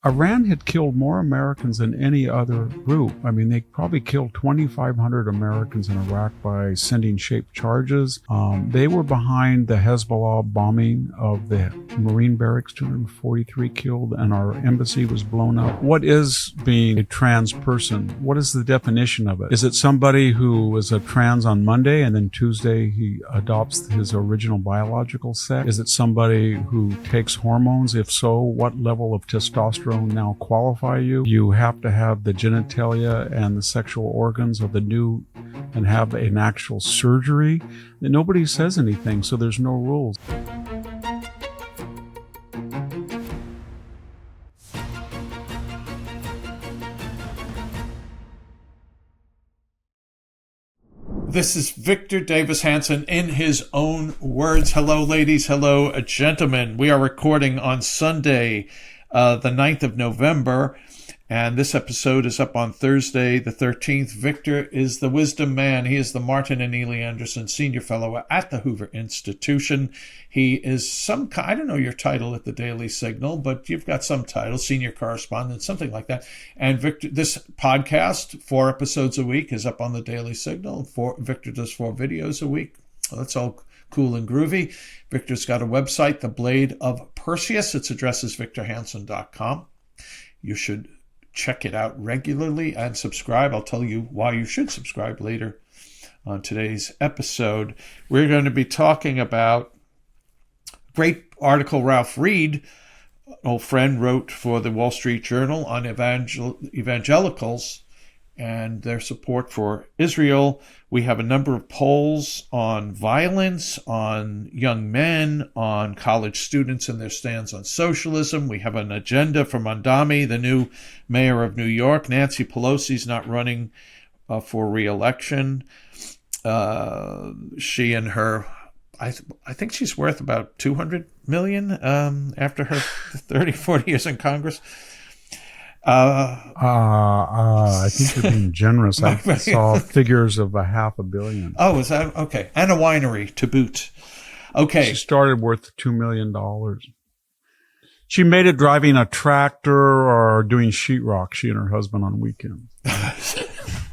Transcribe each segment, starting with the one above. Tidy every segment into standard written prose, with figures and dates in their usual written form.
Iran had killed more Americans than any other group. I mean, they probably killed 2,500 Americans in Iraq by sending shaped charges. They were behind the Hezbollah bombing of the Marine barracks, 243 killed, and our embassy was blown up. What is being a trans person? What is the definition of it? Is it somebody who was a trans on Monday and then Tuesday he adopts his original biological sex? Is it somebody who takes hormones? If so, what level of testosterone now qualify you? You have to have the genitalia and the sexual organs of the new and have an actual surgery. And nobody says anything, so there's no rules. This is Victor Davis Hanson in his own words. Hello, ladies. Hello, gentlemen. We are recording on Sunday, the 9th of November, and this episode is up on Thursday, the 13th. Victor is the wisdom man. He is the Martin and Neely Anderson Senior Fellow at the Hoover Institution. He is I don't know your title at the Daily Signal, but you've got some title, senior correspondent, something like that. And Victor, this podcast, 4 episodes a week, is up on the Daily Signal. Victor does 4 videos a week. Well, that's all cool and groovy. Victor's got a website, The Blade of Perseus. Its address is victorhanson.com. You should check it out regularly and subscribe. I'll tell you why you should subscribe later on today's episode. We're going to be talking about a great article Ralph Reed, an old friend, wrote for the Wall Street Journal on evangelicals and their support for Israel. We have a number of polls on violence, on young men, on college students and their stands on socialism. We have an agenda for Mondami, the new mayor of New York. Nancy Pelosi's not running for re-election. She and her, I think she's worth about $200 million after her 30, 40 years in Congress. I think you're being generous. I saw figures of $500 million. Oh, is that okay? And a winery to boot. Okay. She started worth $2 million. She made it driving a tractor or doing sheetrock, she and her husband on weekends.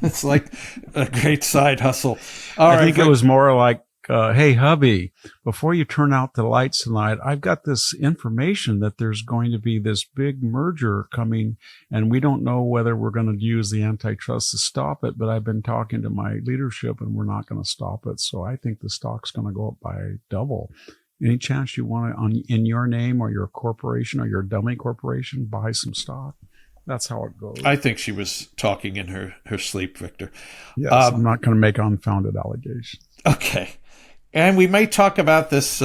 It's like a great side hustle. I think it was more like, hey, hubby, before you turn out the lights tonight, I've got this information that there's going to be this big merger coming, and we don't know whether we're going to use the antitrust to stop it, but I've been talking to my leadership, and we're not going to stop it. So I think the stock's going to go up by double. Any chance you want to, in your name or your corporation or your dummy corporation, buy some stock? That's how it goes. I think she was talking in her sleep, Victor. Yes, I'm not going to make unfounded allegations. Okay. And we may talk about this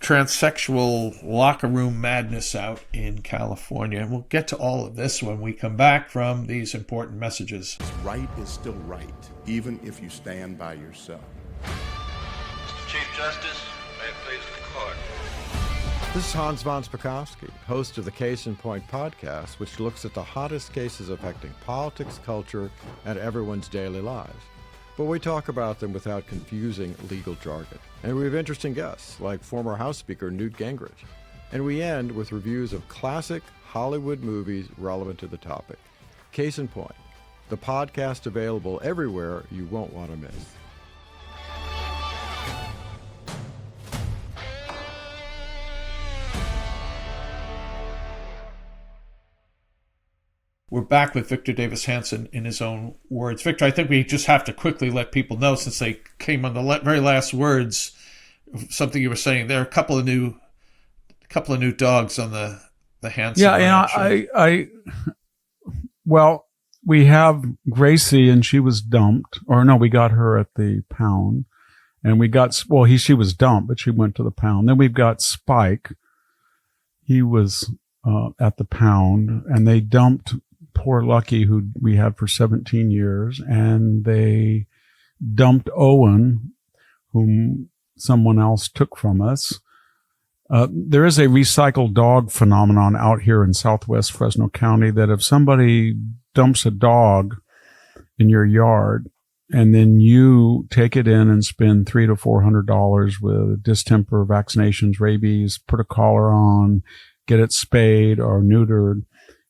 transsexual locker room madness out in California. And we'll get to all of this when we come back from these important messages. Right is still right, even if you stand by yourself. Mr. Chief Justice, may it please the court. This is Hans von Spakovsky, host of the Case in Point podcast, which looks at the hottest cases affecting politics, culture, and everyone's daily lives. But we talk about them without confusing legal jargon. And we have interesting guests, like former House Speaker Newt Gingrich. And we end with reviews of classic Hollywood movies relevant to the topic. Case in Point, the podcast available everywhere you won't want to miss. We're back with Victor Davis Hanson in his own words. Victor, I think we just have to quickly let people know, since they came on the very last words, something you were saying. There are a couple of new dogs on the Hanson. Yeah, and well, we have Gracie, and she was dumped. Or no, we got her at the pound, and we got she was dumped, but she went to the pound. Then we've got Spike. He was at the pound, and they dumped poor Lucky, who we had for 17 years, and they dumped Owen, whom someone else took from us. There is a recycled dog phenomenon out here in southwest Fresno County that if somebody dumps a dog in your yard and then you take it in and spend $300 to $400 with distemper, vaccinations, rabies, put a collar on, get it spayed or neutered,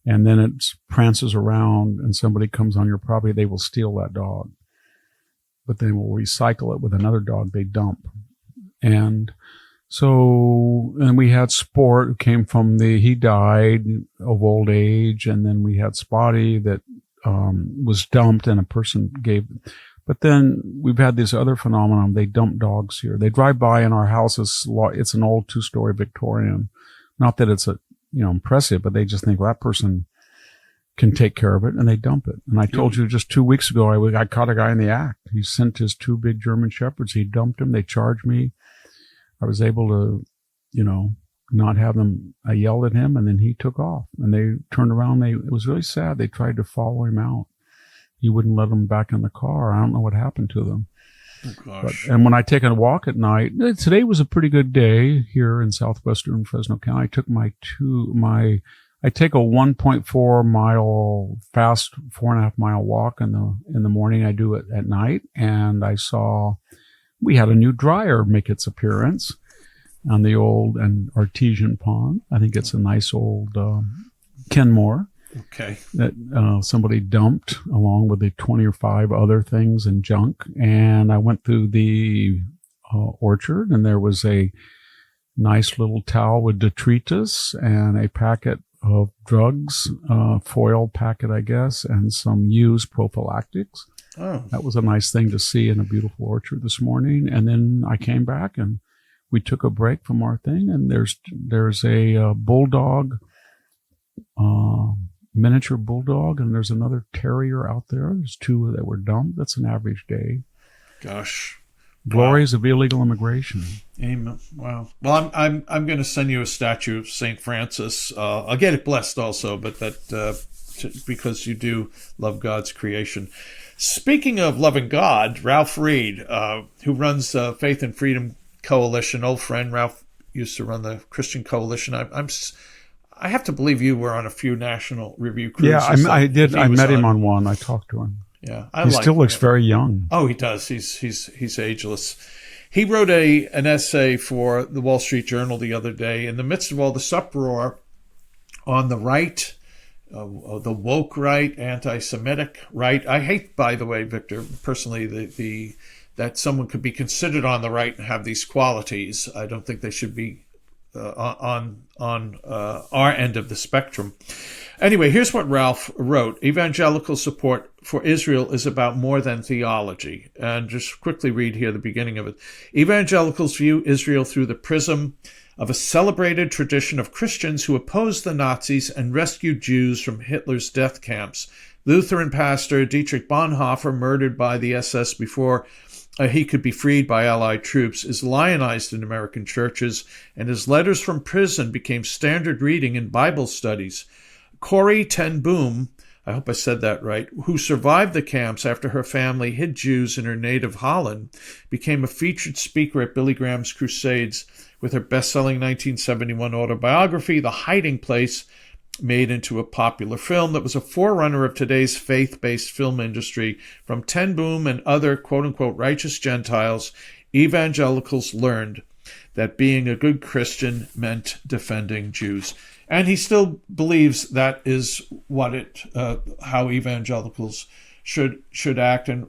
and then it prances around and somebody comes on your property, they will steal that dog. But they will recycle it with another dog they dump. And we had Sport, who came from he died of old age, and then we had Spotty that was dumped and a person gave. But then we've had this other phenomenon. They dump dogs here. They drive by in our house. It's an old 2-story Victorian. Not that it's impressive, but they just think, well, that person can take care of it, and they dump it. And I told you just 2 weeks ago, I caught a guy in the act. He sent his 2 big German Shepherds. He dumped them. They charged me. I was able to, not have them. I yelled at him, and then he took off. And they turned around. It was really sad. They tried to follow him out. He wouldn't let them back in the car. I don't know what happened to them. Oh, gosh. And when I take a walk at night, today was a pretty good day here in southwestern Fresno County. I took I take a 1.4 mile fast 4.5 mile walk in the morning. I do it at night, and I saw we had a new dryer make its appearance on the old and artesian pond. I think it's a nice old Kenmore. Okay. That somebody dumped along with the 20 or 5 other things and junk. And I went through the orchard, and there was a nice little towel with detritus and a packet of drugs, foil packet, I guess, and some used prophylactics. Oh. That was a nice thing to see in a beautiful orchard this morning. And then I came back and we took a break from our thing, and there's a bulldog, miniature bulldog, and there's another terrier out there. There's 2 that were dumped. That's an average day. Gosh. Glories of illegal immigration. Amen. Wow. Well, I'm going to send you a statue of St. Francis. I'll get it blessed also, but because you do love God's creation. Speaking of loving God, Ralph Reed, who runs Faith and Freedom Coalition, old friend. Ralph used to run the Christian Coalition. I have to believe you were on a few National Review cruises. Yeah, I did. I met him on one. I talked to him. Yeah, he still looks very young. Oh, he does. He's ageless. He wrote an essay for the Wall Street Journal the other day in the midst of all this uproar on the right, the woke right, anti-Semitic right. I hate, by the way, Victor, personally, that someone could be considered on the right and have these qualities. I don't think they should be on our end of the spectrum. Anyway, here's what Ralph wrote. Evangelical support for Israel is about more than theology. And just quickly read here the beginning of it. Evangelicals view Israel through the prism of a celebrated tradition of Christians who opposed the Nazis and rescued Jews from Hitler's death camps. Lutheran pastor Dietrich Bonhoeffer, murdered by the SS before he could be freed by Allied troops, is lionized in American churches, and his letters from prison became standard reading in Bible studies. Corrie ten Boom, I hope I said that right, who survived the camps after her family hid Jews in her native Holland, became a featured speaker at Billy Graham's Crusades with her best-selling 1971 autobiography, The Hiding Place, made into a popular film that was a forerunner of today's faith-based film industry. From ten Boom and other quote-unquote righteous Gentiles, evangelicals learned that being a good Christian meant defending Jews. And he still believes that is what how evangelicals should act. And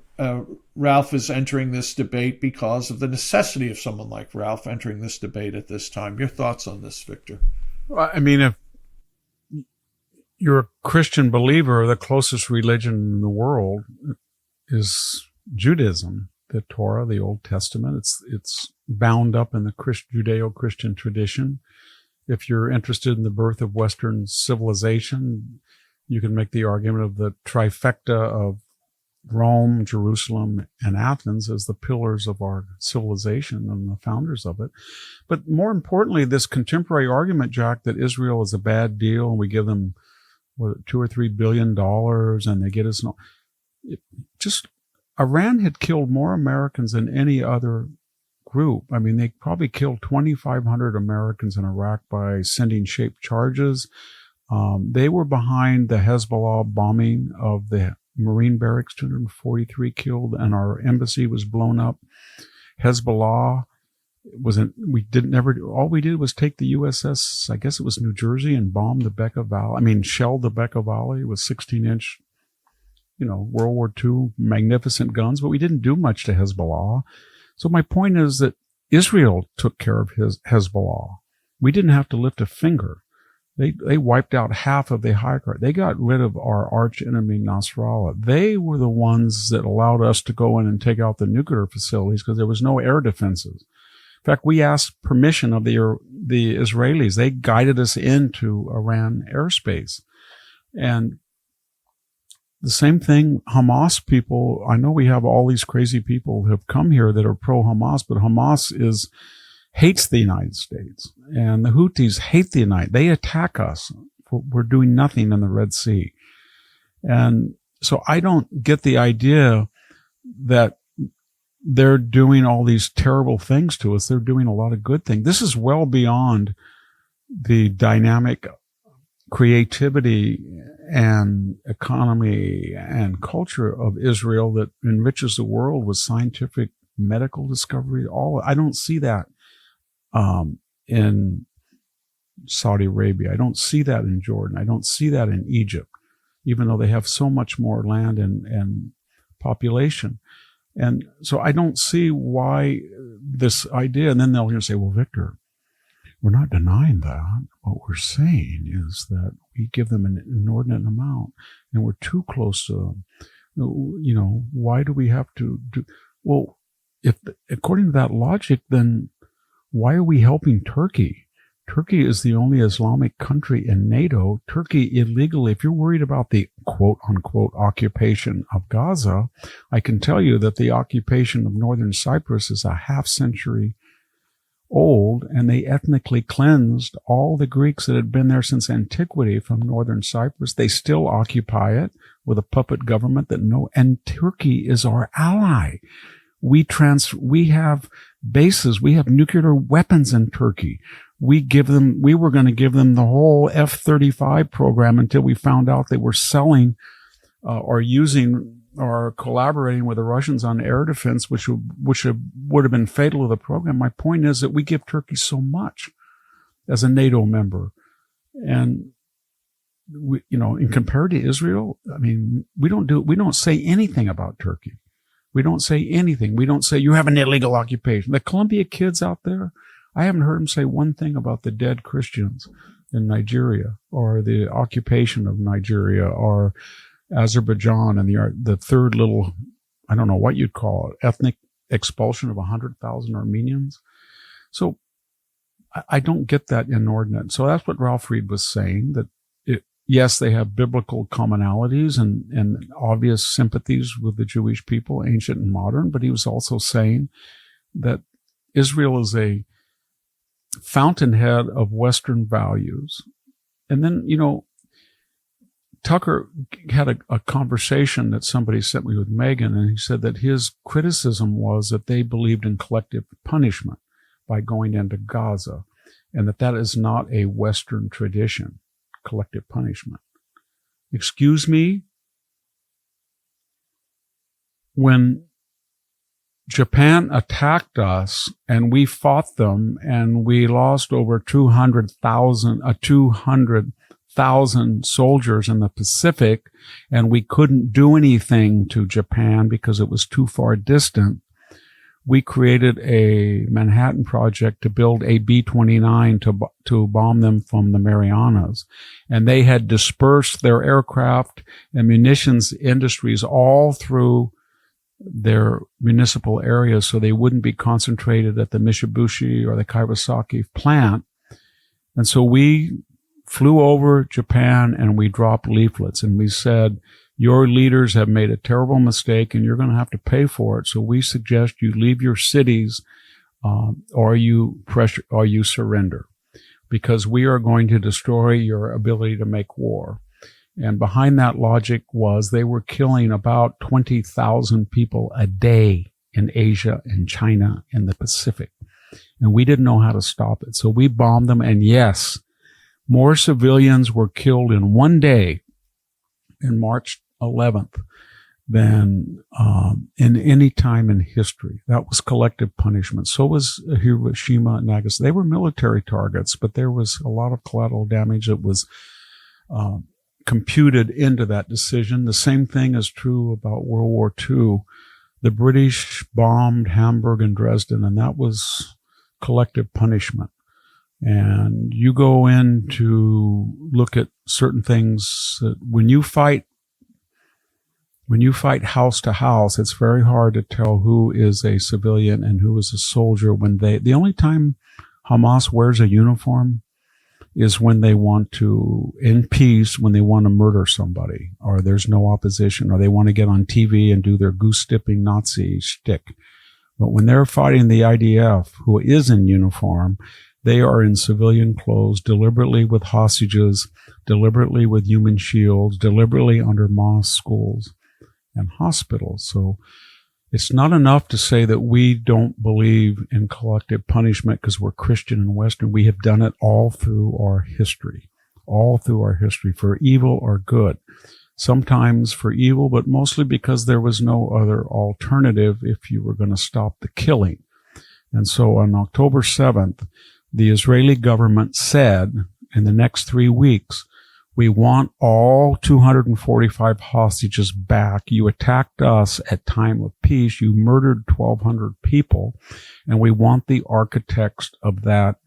Ralph is entering this debate because of the necessity of someone like Ralph entering this debate at this time. Your thoughts on this, Victor? I mean, if you're a Christian believer, the closest religion in the world is Judaism, the Torah, the Old Testament. It's bound up in the Judeo-Christian tradition. If you're interested in the birth of Western civilization, you can make the argument of the trifecta of Rome, Jerusalem, and Athens as the pillars of our civilization and the founders of it. But more importantly, this contemporary argument, Jack, that Israel is a bad deal and we give them $2 or $3 billion and they get us. Iran had killed more Americans than any other group. I mean, they probably killed 2,500 Americans in Iraq by sending shaped charges. They were behind the Hezbollah bombing of the Marine barracks, 243 killed, and our embassy was blown up. Hezbollah all we did was take the USS, I guess it was New Jersey, and bomb the Becca Valley. Shelled the Becca Valley with 16-inch, World War II magnificent guns, but we didn't do much to Hezbollah. So my point is that Israel took care of Hezbollah. We didn't have to lift a finger. They wiped out half of the high court. They got rid of our arch enemy Nasrallah. They were the ones that allowed us to go in and take out the nuclear facilities because there was no air defenses. In fact, we asked permission of the Israelis. They guided us into Iran airspace. And the same thing, Hamas people, I know we have all these crazy people who have come here that are pro-Hamas, but Hamas hates the United States. And the Houthis hate the United States. They attack us. We're doing nothing in the Red Sea. And so I don't get the idea that they're doing all these terrible things to us. They're doing a lot of good things. This is well beyond the dynamic creativity and economy and culture of Israel that enriches the world with scientific medical discovery. I don't see that in Saudi Arabia. I don't see that in Jordan. I don't see that in Egypt, even though they have so much more land and population. And so I don't see why this idea, and then they'll say, well, Victor, we're not denying that. What we're saying is that we give them an inordinate amount and we're too close to them. Why do we have to do? Well, if according to that logic, then why are we helping Turkey? Turkey is the only Islamic country in NATO. Turkey illegally, if you're worried about the quote unquote occupation of Gaza, I can tell you that the occupation of northern Cyprus is a half century old, and they ethnically cleansed all the Greeks that had been there since antiquity from northern Cyprus. They still occupy it with a puppet government and Turkey is our ally. We have bases, we have nuclear weapons in Turkey. We were going to give them the whole F-35 program until we found out they were selling or using or collaborating with the Russians on air defense, which would have been fatal to the program. My point is that we give Turkey so much as a NATO member. And compared to Israel, we don't say anything about Turkey. We don't say anything. We don't say you have an illegal occupation. The Columbia kids out there, I haven't heard them say one thing about the dead Christians in Nigeria or the occupation of Nigeria or Azerbaijan and the third little, I don't know what you'd call it, ethnic expulsion of 100,000 Armenians. So I don't get that inordinate. So that's what Ralph Reed was saying, that yes, they have biblical commonalities and obvious sympathies with the Jewish people, ancient and modern, but he was also saying that Israel is a fountainhead of Western values. And then, Tucker had a conversation that somebody sent me with Megan, and he said that his criticism was that they believed in collective punishment by going into Gaza, and that is not a Western tradition, collective punishment. Excuse me? When Japan attacked us and we fought them and we lost over 200,000 soldiers in the Pacific, and we couldn't do anything to Japan because it was too far distant, we created a Manhattan Project to build a B-29 to bomb them from the Marianas. And they had dispersed their aircraft and munitions industries all through their municipal areas so they wouldn't be concentrated at the Mitsubishi or the Kawasaki plant. And so we flew over Japan and we dropped leaflets and we said, your leaders have made a terrible mistake and you're going to have to pay for it. So we suggest you leave your cities, or you surrender, because we are going to destroy your ability to make war. And behind that logic was they were killing about 20,000 people a day in Asia and China and the Pacific. And we didn't know how to stop it. So we bombed them. And yes, more civilians were killed in one day in March 11th than in any time in history. That was collective punishment. So was Hiroshima and Nagasaki. They were military targets, but there was a lot of collateral damage that was computed into that decision. The same thing is true about World War II. The British bombed Hamburg and Dresden, and that was collective punishment. And you go in to look at certain things that when you fight house to house, it's very hard to tell who is a civilian and who is a soldier. The only time Hamas wears a uniform is when they want to, in peace, when they want to murder somebody, or there's no opposition, or they want to get on TV and do their goose-tipping Nazi shtick. But when they're fighting the IDF, who is in uniform, they are in civilian clothes, deliberately with hostages, deliberately with human shields, deliberately under mosque schools and hospitals. So it's not enough to say that we don't believe in collective punishment because we're Christian and Western. We have done it all through our history, for evil or good. Sometimes for evil, but mostly because there was no other alternative if you were going to stop the killing. And so on October 7th, the Israeli government said in the next 3 weeks, we want all 245 hostages back. You attacked us at time of peace. You murdered 1,200 people, and we want the architects of that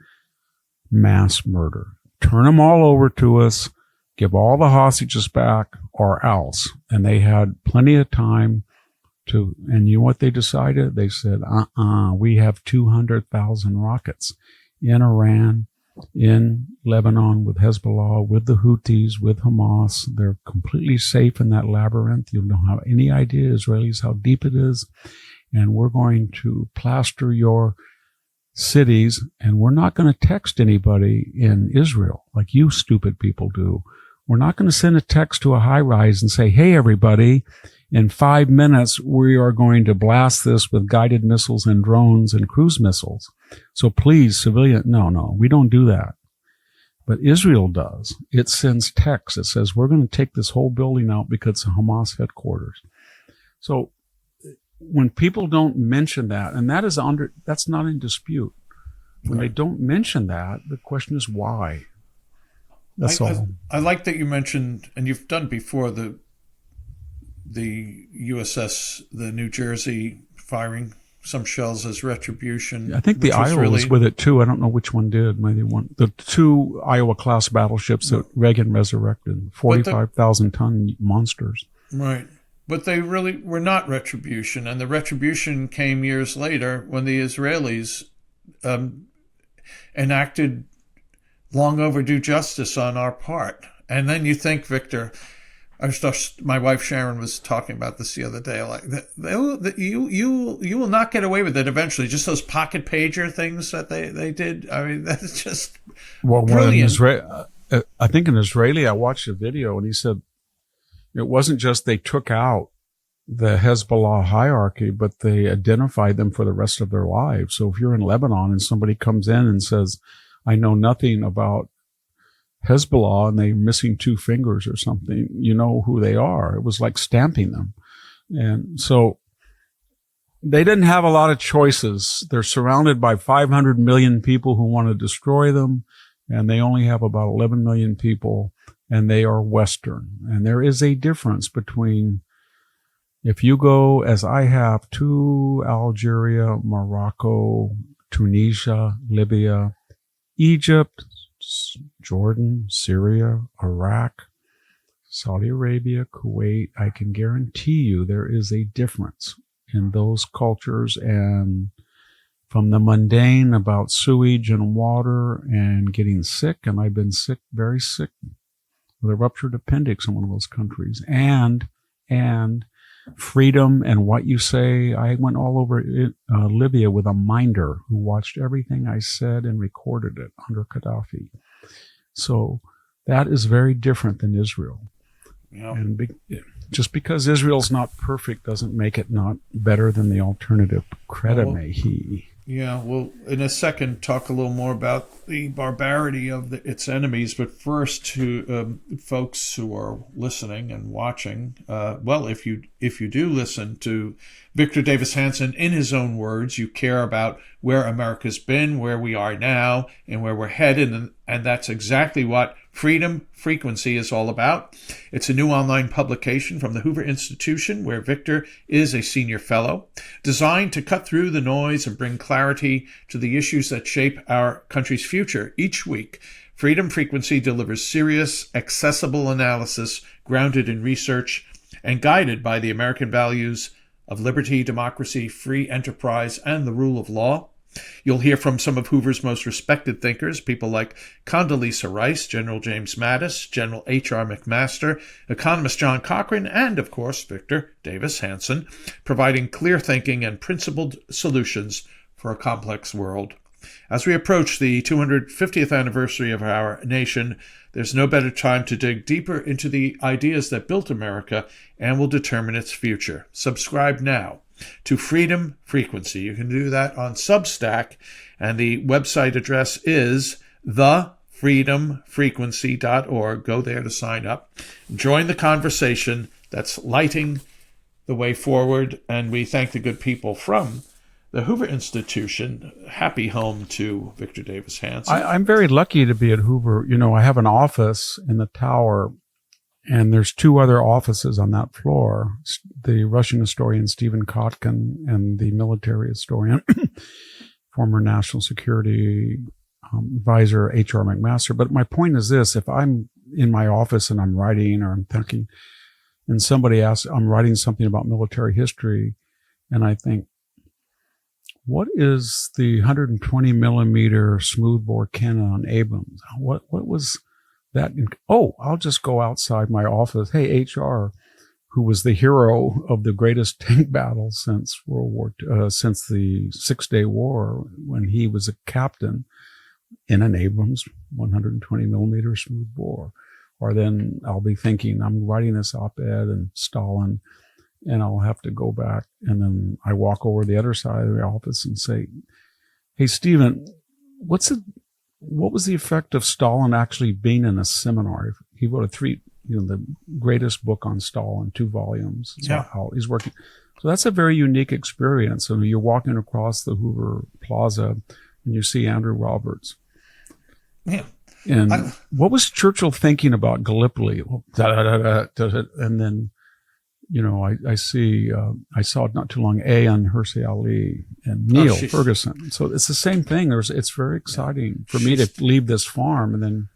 mass murder. Turn them all over to us, give all the hostages back, or else. And they had plenty of time to, and you know what they decided? They said, we have 200,000 rockets in Iran, in Lebanon, with Hezbollah, with the Houthis, with Hamas. They're completely safe in that labyrinth. You don't have any idea, Israelis, how deep it is. And we're going to plaster your cities, and we're not going to text anybody in Israel like you stupid people do. We're not going to send a text to a high-rise and say, hey, everybody, in 5 minutes, we are going to blast this with guided missiles and drones and cruise missiles. So please, civilian, no, we don't do that. But Israel does. It sends texts. It says, we're going to take this whole building out because it's a Hamas headquarters. So when people don't mention that, and that's not in dispute. When they don't mention that, the question is why? That's all. I like that you mentioned, and you've done before, the USS, the New Jersey, firing some shells as retribution. I think the Iowa was with it too. I don't know which one did. Maybe one. The 2 Iowa-class battleships that Reagan resurrected, 45,000-ton monsters. Right. But they really were not retribution. And the retribution came years later when the Israelis enacted long overdue justice on our part. And then you think, Victor, my wife Sharon was talking about this the other day. Like you will not get away with it eventually. Just those pocket pager things that they did. I mean, that's just brilliant. I think an Israeli, I watched a video and he said it wasn't just they took out the Hezbollah hierarchy, but they identified them for the rest of their lives. So if you're in Lebanon and somebody comes in and says, I know nothing about Hezbollah and they're missing 2 fingers or something, you know who they are. It was like stamping them. And so they didn't have a lot of choices. They're surrounded by 500 million people who want to destroy them, and they only have about 11 million people, and they are Western. And there is a difference between, if you go, as I have, to Algeria, Morocco, Tunisia, Libya, Egypt, Jordan, Syria, Iraq, Saudi Arabia, Kuwait, I can guarantee you there is a difference in those cultures, and from the mundane about sewage and water and getting sick, and I've been sick, very sick, with a ruptured appendix in one of those countries, and freedom and what you say. I went all over Libya with a minder who watched everything I said and recorded it under Gaddafi. So that is very different than Israel. Yeah. And just because Israel's not perfect doesn't make it not better than the alternative. Creda mehi. Yeah, we'll in a second talk a little more about the barbarity of its enemies. But first, to folks who are listening and watching, well, if you do listen to Victor Davis Hanson in his own words, you care about where America's been, where we are now, and where we're headed, and that's exactly what Freedom Frequency is all about. It's a new online publication from the Hoover Institution, where Victor is a senior fellow, designed to cut through the noise and bring clarity to the issues that shape our country's future. Each week, Freedom Frequency delivers serious, accessible analysis grounded in research and guided by the American values of liberty, democracy, free enterprise, and the rule of law. You'll hear from some of Hoover's most respected thinkers, people like Condoleezza Rice, General James Mattis, General H.R. McMaster, economist John Cochrane, and, of course, Victor Davis Hanson, providing clear thinking and principled solutions for a complex world. As we approach the 250th anniversary of our nation, there's no better time to dig deeper into the ideas that built America and will determine its future. Subscribe now to Freedom Frequency. You can do that on Substack, and the website address is thefreedomfrequency.org. Go there to sign up. Join the conversation that's lighting the way forward, and we thank the good people from the Hoover Institution. Happy home to Victor Davis Hanson. I'm very lucky to be at Hoover. You know, I have an office in the tower, and there's two other offices on that floor, the Russian historian Stephen Kotkin and the military historian, former National Security advisor H.R. McMaster. But my point is this: if I'm in my office and I'm writing or I'm thinking, and somebody asks, I'm writing something about military history, and I think, what is the 120 millimeter smoothbore cannon on Abrams? What was that? I'll just go outside my office. Hey, HR, who was the hero of the greatest tank battle since since the 6-Day War, when he was a captain in an Abrams 120 millimeter smoothbore. Or then I'll be thinking, I'm writing this op-ed in Stalin, and I'll have to go back. And then I walk over to the other side of the office and say, hey, Stephen, what was the effect of Stalin actually being in a seminar? He wrote the greatest book on Stalin, 2 volumes. Yeah. How he's working. So that's a very unique experience. And you're walking across the Hoover Plaza and you see Andrew Roberts. Yeah. And what was Churchill thinking about Gallipoli? And then, you know, I saw not too long and Hersey Ali and Neil Ferguson. So it's the same thing. It's very exciting for me to leave this farm and then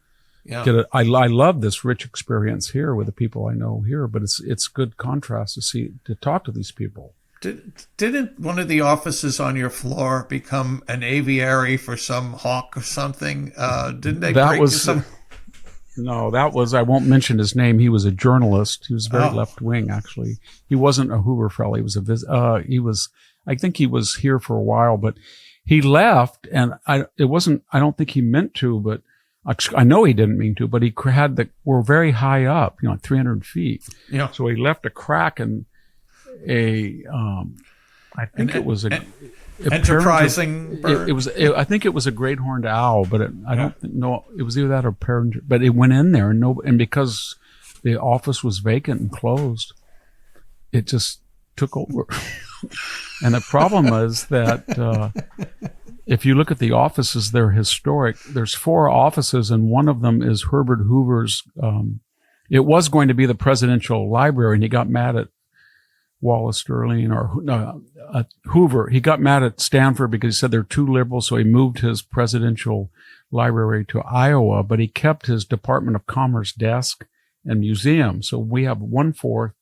I love this rich experience here with the people I know here, but it's good contrast to talk to these people. Didn't one of the offices on your floor become an aviary for some hawk or something? Didn't they? No, that was, I won't mention his name. He was a journalist. He was very left wing, actually. He wasn't a Hoover fellow. He was I think he was here for a while, but he left, and I don't think he meant to, but I know he didn't mean to, but we're very high up, 300 feet. Yeah. So he left a crack in I think it was enterprising bird. I think it was a great horned owl, but I don't know. It was either that or parent. But it went in there, and because the office was vacant and closed, it just took over. And the problem is that if you look at the offices, they're historic. There's 4 offices, and one of them is Herbert Hoover's. It was going to be the presidential library, and he got mad at Wallace Sterling Hoover. He got mad at Stanford because he said they're too liberal, so he moved his presidential library to Iowa, but he kept his Department of Commerce desk and museum. So we have 1/4,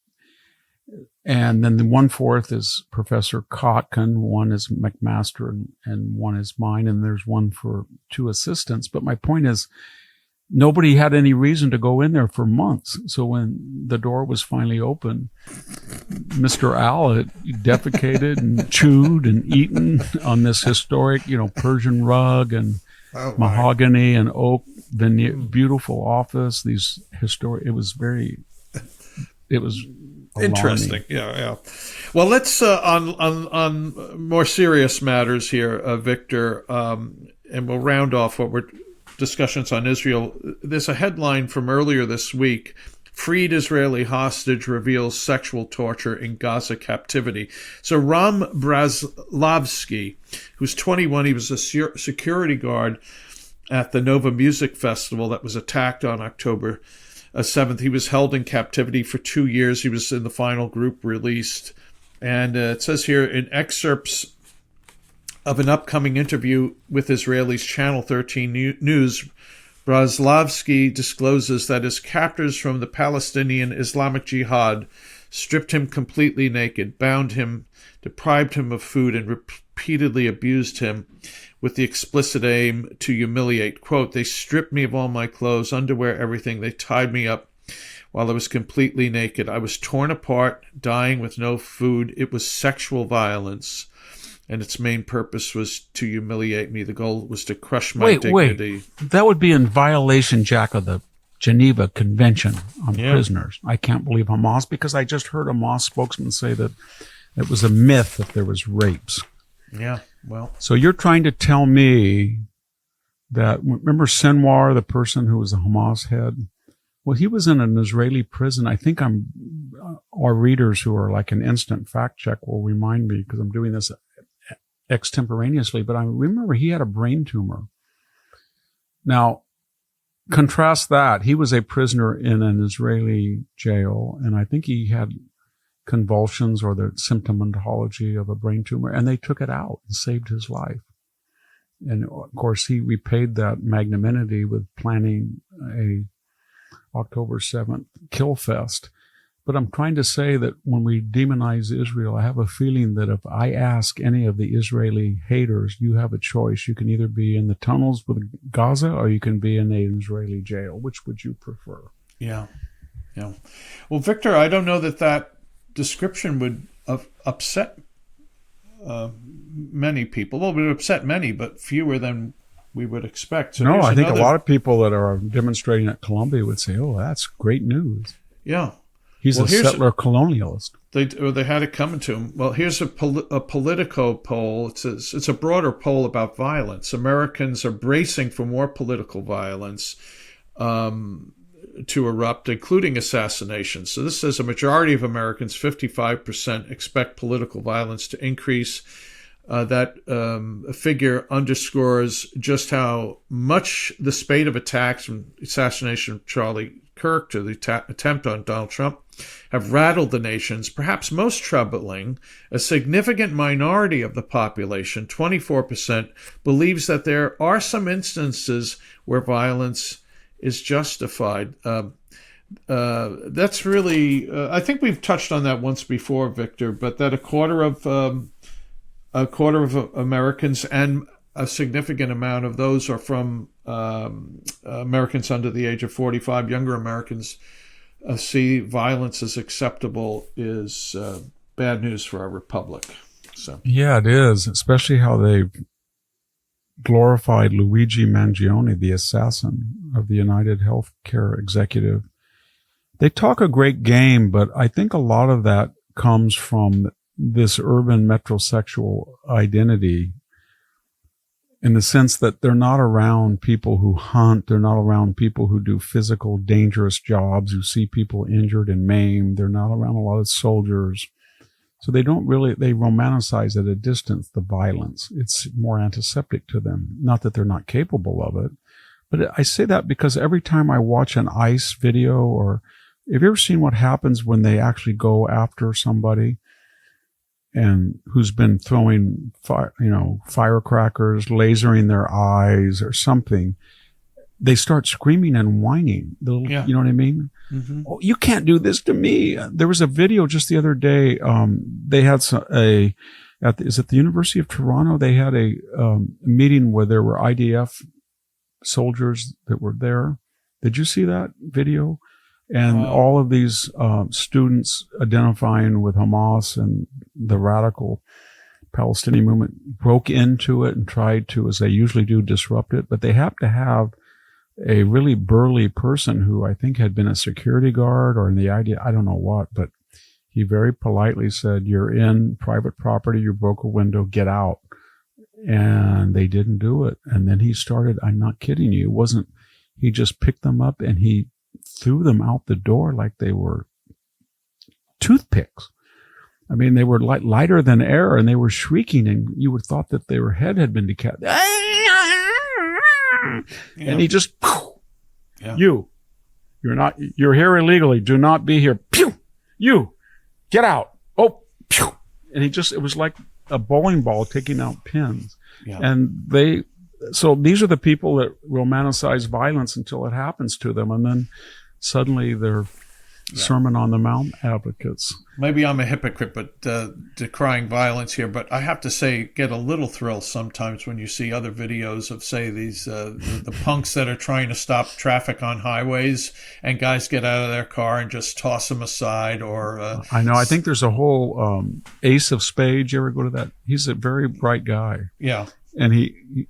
and then the 1/4 is Professor Kotkin, one is McMaster, and one is mine, and there's one for 2 assistants. But my point is, nobody had any reason to go in there for months. So when the door was finally open, Mr. Al had defecated and chewed and eaten on this historic, Persian rug and mahogany and oak veneer, beautiful office. It was Interesting. Yeah. Well, let's on more serious matters here, Victor, and we'll round off what we're discussions on Israel. There's a headline from earlier this week: freed Israeli hostage reveals sexual torture in Gaza captivity. So Ram Brazlavsky, who's 21, he was a security guard at the Nova Music Festival that was attacked on October 7th. He was held in captivity for 2 years. He was in the final group released. And it says here in excerpts of an upcoming interview with Israel's Channel 13 News, Brazlavsky discloses that his captors from the Palestinian Islamic Jihad stripped him completely naked, bound him, deprived him of food, and repeatedly abused him with the explicit aim to humiliate. Quote, "They stripped me of all my clothes, underwear, everything. They tied me up while I was completely naked. I was torn apart, dying with no food. It was sexual violence, and its main purpose was to humiliate me. The goal was to crush my dignity." Wait, that would be in violation, Jack, of the Geneva Convention on Prisoners. I can't believe Hamas, because I just heard a Hamas spokesman say that it was a myth that there was rapes. Yeah, well. So you're trying to tell me that, remember Sinwar, the person who was the Hamas head? Well, he was in an Israeli prison. I think our readers who are like an instant fact check will remind me, because I'm doing this extemporaneously, but I remember he had a brain tumor. Now, contrast that. He was a prisoner in an Israeli jail, and I think he had convulsions or the symptomatology of a brain tumor, and they took it out and saved his life. And of course, he repaid that magnanimity with planning a October 7th kill fest. But I'm trying to say that when we demonize Israel, I have a feeling that if I ask any of the Israeli haters, you have a choice. You can either be in the tunnels with Gaza or you can be in an Israeli jail. Which would you prefer? Yeah. Well, Victor, I don't know that description would upset many people. Well, it would upset many, but fewer than we would expect. So no, I think a lot of people that are demonstrating at Columbia would say, "Oh, that's great news." Yeah. He's a settler colonialist. They had it coming to him. Well, here's a Politico poll. It's a broader poll about violence. Americans are bracing for more political violence to erupt, including assassinations. So this says a majority of Americans, 55%, expect political violence to increase. That figure underscores just how much the spate of attacks from assassination of Charlie Kirk to the attempt on Donald Trump have rattled the nations. Perhaps most troubling, a significant minority of the population, 24%, believes that there are some instances where violence is justified. That's really, I think we've touched on that once before, Victor, but that a quarter of Americans, and a significant amount of those are from Americans under the age of 45. Younger Americans see violence as acceptable is bad news for our republic. So yeah, it is, especially how they glorified Luigi Mangione, the assassin of the United Healthcare executive. They talk a great game, but I think a lot of that comes from this urban metrosexual identity, in the sense that they're not around people who hunt. They're not around people who do physical, dangerous jobs, who see people injured and maimed. They're not around a lot of soldiers. So they romanticize at a distance the violence. It's more antiseptic to them. Not that they're not capable of it. But I say that because every time I watch an ICE video, or have you ever seen what happens when they actually go after somebody and who's been throwing firecrackers, lasering their eyes or something? They start screaming and whining. You know what I mean? Mm-hmm. Oh, you can't do this to me. There was a video just the other day. They had is it the University of Toronto? They had a meeting where there were IDF soldiers that were there. Did you see that video? And all of these students identifying with Hamas and the radical Palestinian movement broke into it and tried to, as they usually do, disrupt it. But they have to have a really burly person who I think had been a security guard or in the idea, I don't know what, but he very politely said, "You're in private property. You broke a window. Get out." And they didn't do it. And then he started, I'm not kidding you. He just picked them up and he threw them out the door like they were toothpicks. I mean, they were lighter than air, and they were shrieking, and you would have thought that their head had been decapitated. Yeah. And he just, Yeah. you're here illegally. Do not be here. Pew! You, get out. Oh, pew! And it was like a bowling ball taking out pins. Yeah. And so these are the people that romanticize violence until it happens to them. And then suddenly they're Sermon on the Mount advocates. Maybe I'm a hypocrite, but decrying violence here. But I have to say, get a little thrill sometimes when you see other videos of, say, these the punks that are trying to stop traffic on highways, and guys get out of their car and just toss them aside. Or I know. I think there's a whole Ace of Spades. You ever go to that? He's a very bright guy. Yeah. And he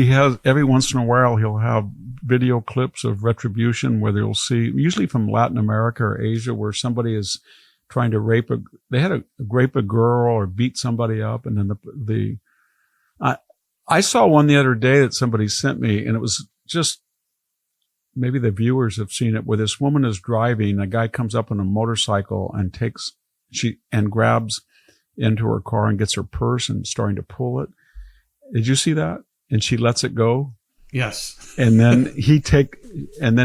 has, every once in a while, he'll have video clips of retribution where they'll see, usually from Latin America or Asia, where somebody is trying to rape a girl or beat somebody up. And then I saw one the other day that somebody sent me, and it was just, maybe the viewers have seen it, where this woman is driving, a guy comes up on a motorcycle and grabs into her car and gets her purse and starting to pull it. Did you see that? And she lets it go. Yes. And then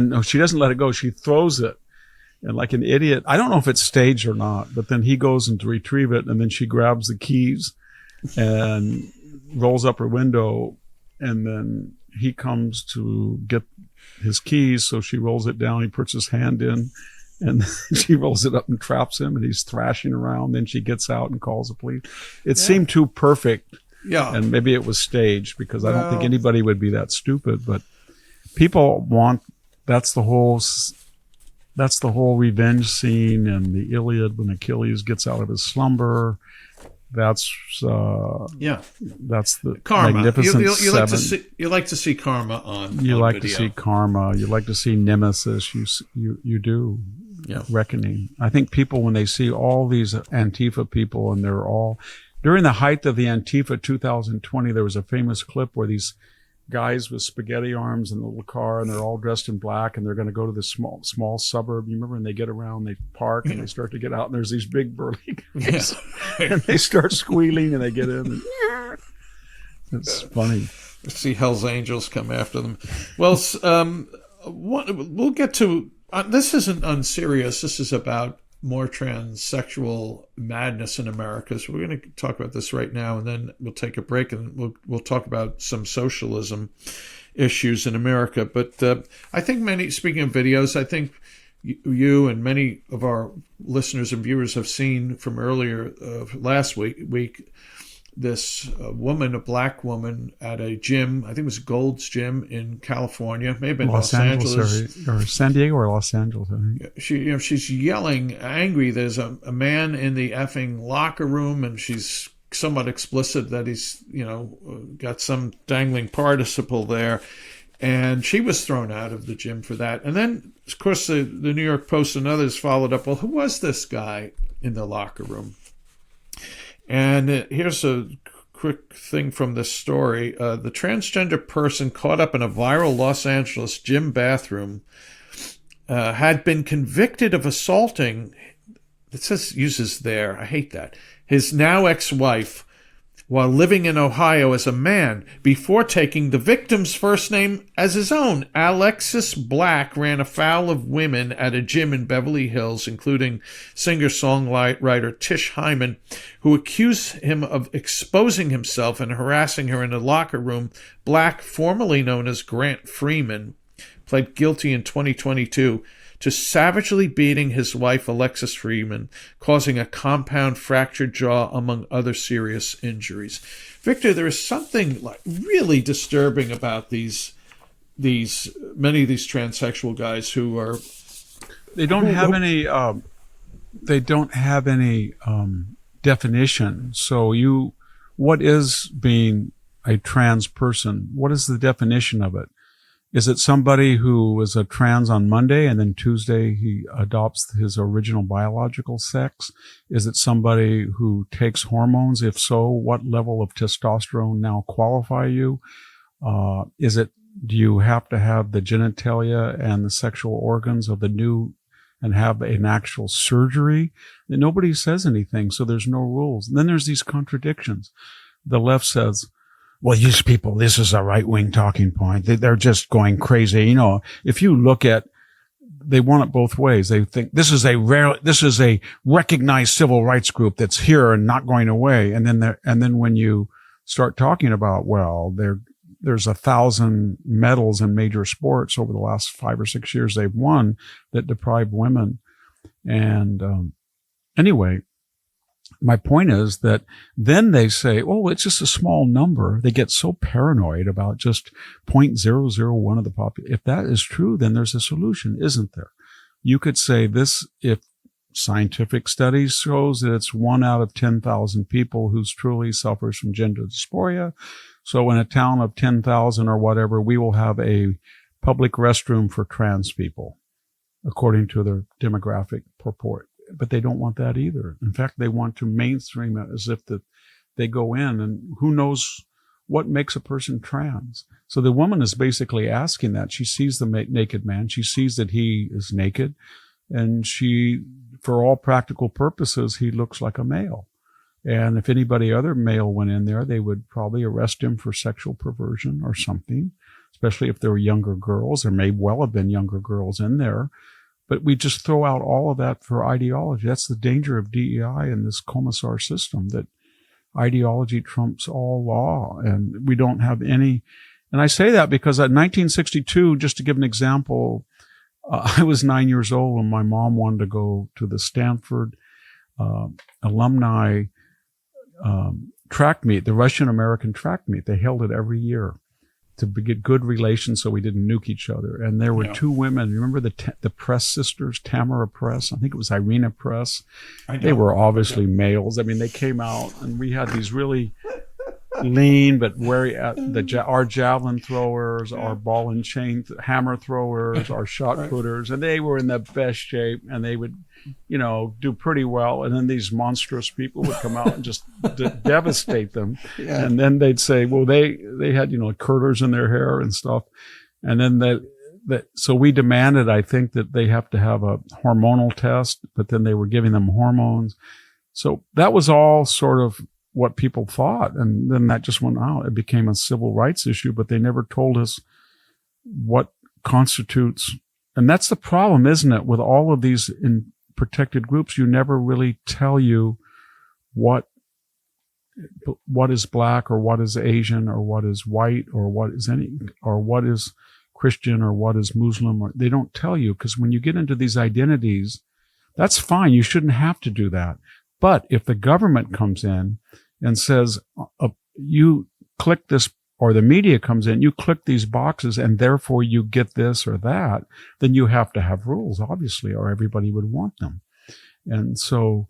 no, she doesn't let it go. She throws it. And like an idiot, I don't know if it's staged or not, but then he goes in to retrieve it. And then she grabs the keys and rolls up her window. And then he comes to get his keys. So she rolls it down. He puts his hand in, and she rolls it up and traps him, and he's thrashing around. Then she gets out and calls the police. It seemed too perfect. Yeah. And maybe it was staged, because I don't think anybody would be that stupid, but people that's the whole revenge scene in the Iliad when Achilles gets out of his slumber. That's the karma. Magnificent Seven. You like to see karma on. You on like video. to see karma. You like to see nemesis. You do. Yeah. Reckoning. I think people, when they see all these Antifa people, and they're all, during the height of the Antifa 2020, there was a famous clip where these guys with spaghetti arms in a little car, and they're all dressed in black, and they're going to go to this small suburb. You remember when they get around, they park, and they start to get out, and there's these big burly guys, and they start squealing, and they get in. It's funny. See Hell's Angels come after them. Well, we'll get to, this isn't unserious. This is about more transsexual madness in America. So we're going to talk about this right now, and then we'll take a break, and we'll talk about some socialism issues in America. But I think speaking of videos, I think you and many of our listeners and viewers have seen from earlier last week this woman, a black woman, at a gym. I think it was Gold's Gym in California, maybe in Los Angeles, or San Diego, or Los Angeles. I think she's yelling, angry. There's a man in the effing locker room, and she's somewhat explicit that he's got some dangling participle there, and she was thrown out of the gym for that. And then, of course, the New York Post and others followed up. Well, who was this guy in the locker room? And here's a quick thing from this story. The transgender person caught up in a viral Los Angeles gym bathroom had been convicted of assaulting, I hate that, his now ex-wife while living in Ohio as a man, before taking the victim's first name as his own. Alexis Black ran afoul of women at a gym in Beverly Hills, including singer-songwriter Tish Hyman, who accused him of exposing himself and harassing her in the locker room. Black, formerly known as Grant Freeman, pled guilty in 2022 to savagely beating his wife, Alexis Freeman, causing a compound fractured jaw, among other serious injuries. Victor, there is something like really disturbing about many of these transsexual guys who are. They don't have any definition. So what is being a trans person? What is the definition of it? Is it somebody who is a trans on Monday and then Tuesday he adopts his original biological sex? Is it somebody who takes hormones? If so, what level of testosterone now qualify you? Do you have to have the genitalia and the sexual organs of the new and have an actual surgery? And nobody says anything, so there's no rules. And then there's these contradictions. The left says, well, these people, this is a right-wing talking point. They're just going crazy. You know, if you look at, they want it both ways. They think this is a recognized civil rights group that's here and not going away. And then when you start talking about, well, there's 1,000 medals in major sports over the last 5 or 6 years they've won that deprive women. And anyway, my point is that then they say, oh, it's just a small number. They get so paranoid about just 0.001 of the population. If that is true, then there's a solution, isn't there? You could say this, if scientific studies shows that it's 1 out of 10,000 people who truly suffers from gender dysphoria. So in a town of 10,000 or whatever, we will have a public restroom for trans people, according to their demographic purport. But they don't want that either. In fact, they want to mainstream it as if they go in, and who knows what makes a person trans. So the woman is basically asking that. She sees the naked man. She sees that he is naked, and for all practical purposes, he looks like a male. And if anybody other male went in there, they would probably arrest him for sexual perversion or something, especially if there were younger girls. There may well have been younger girls in there. But we just throw out all of that for ideology. That's the danger of DEI and this commissar system, that ideology trumps all law, and we don't have any. And I say that because in 1962, just to give an example, I was 9 years old and my mom wanted to go to the Stanford alumni track meet, the Russian-American track meet. They held it every year to get good relations so we didn't nuke each other. And there were two women. Remember the Press sisters, Tamara Press? I think it was Irina Press. They were obviously males. I mean, they came out, and we had these really lean but very our javelin throwers, our ball and chain hammer throwers, our shot putters, and they were in the best shape, and they would, do pretty well. And then these monstrous people would come out and just devastate them. Yeah. And then they'd say, well, they had, curlers in their hair and stuff. And then so we demanded, I think, that they have to have a hormonal test, but then they were giving them hormones. So that was all sort of what people thought. And then that just went out. It became a civil rights issue, but they never told us what constitutes. And that's the problem, isn't it? With all of these in protected groups, you never really tell you what is black or what is Asian or what is white or what is Christian or what is Muslim. Or they don't tell you, because when you get into these identities, that's fine. You shouldn't have to do that. But if the government comes in and says, you click this, or the media comes in, you click these boxes and therefore you get this or that, then you have to have rules, obviously, or everybody would want them. And so,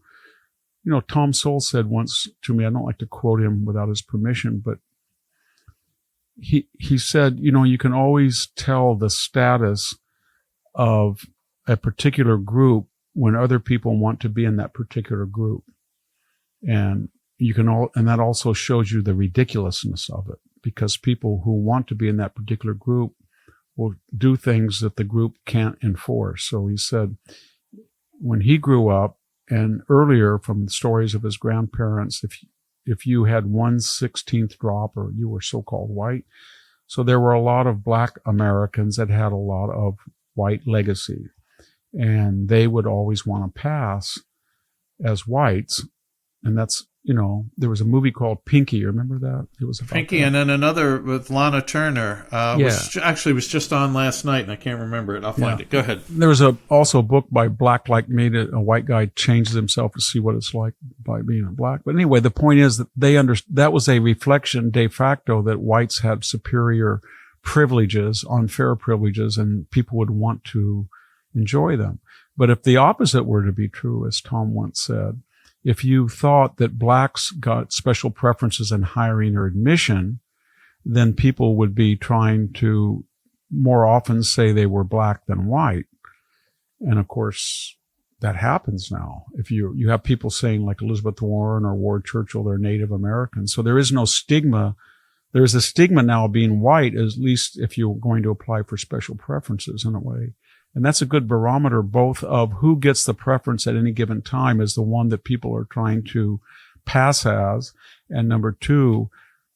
Tom Sowell said once to me, I don't like to quote him without his permission, but he said, you can always tell the status of a particular group when other people want to be in that particular group. And and that also shows you the ridiculousness of it, because people who want to be in that particular group will do things that the group can't enforce. So he said when he grew up, and earlier from the stories of his grandparents, if you had 1/16th drop, or you were so-called white, so there were a lot of black Americans that had a lot of white legacy, and they would always want to pass as whites. And that's, there was a movie called Pinky. You remember that? It was about Pinky, that. and then another with Lana Turner. Was just on last night, and I can't remember it. I'll find it. Go ahead. There was also a book by Black Like Me that a white guy changes himself to see what it's like by being a black. But anyway, the point is that that was a reflection de facto that whites had superior privileges, unfair privileges, and people would want to enjoy them. But if the opposite were to be true, as Tom once said, if you thought that blacks got special preferences in hiring or admission, then people would be trying to more often say they were black than white. And of course, that happens now. If you have people saying like Elizabeth Warren or Ward Churchill, they're Native Americans. So there is no stigma. There's a stigma now of being white, at least if you're going to apply for special preferences in a way. And that's a good barometer, both of who gets the preference at any given time as the one that people are trying to pass as. And number two,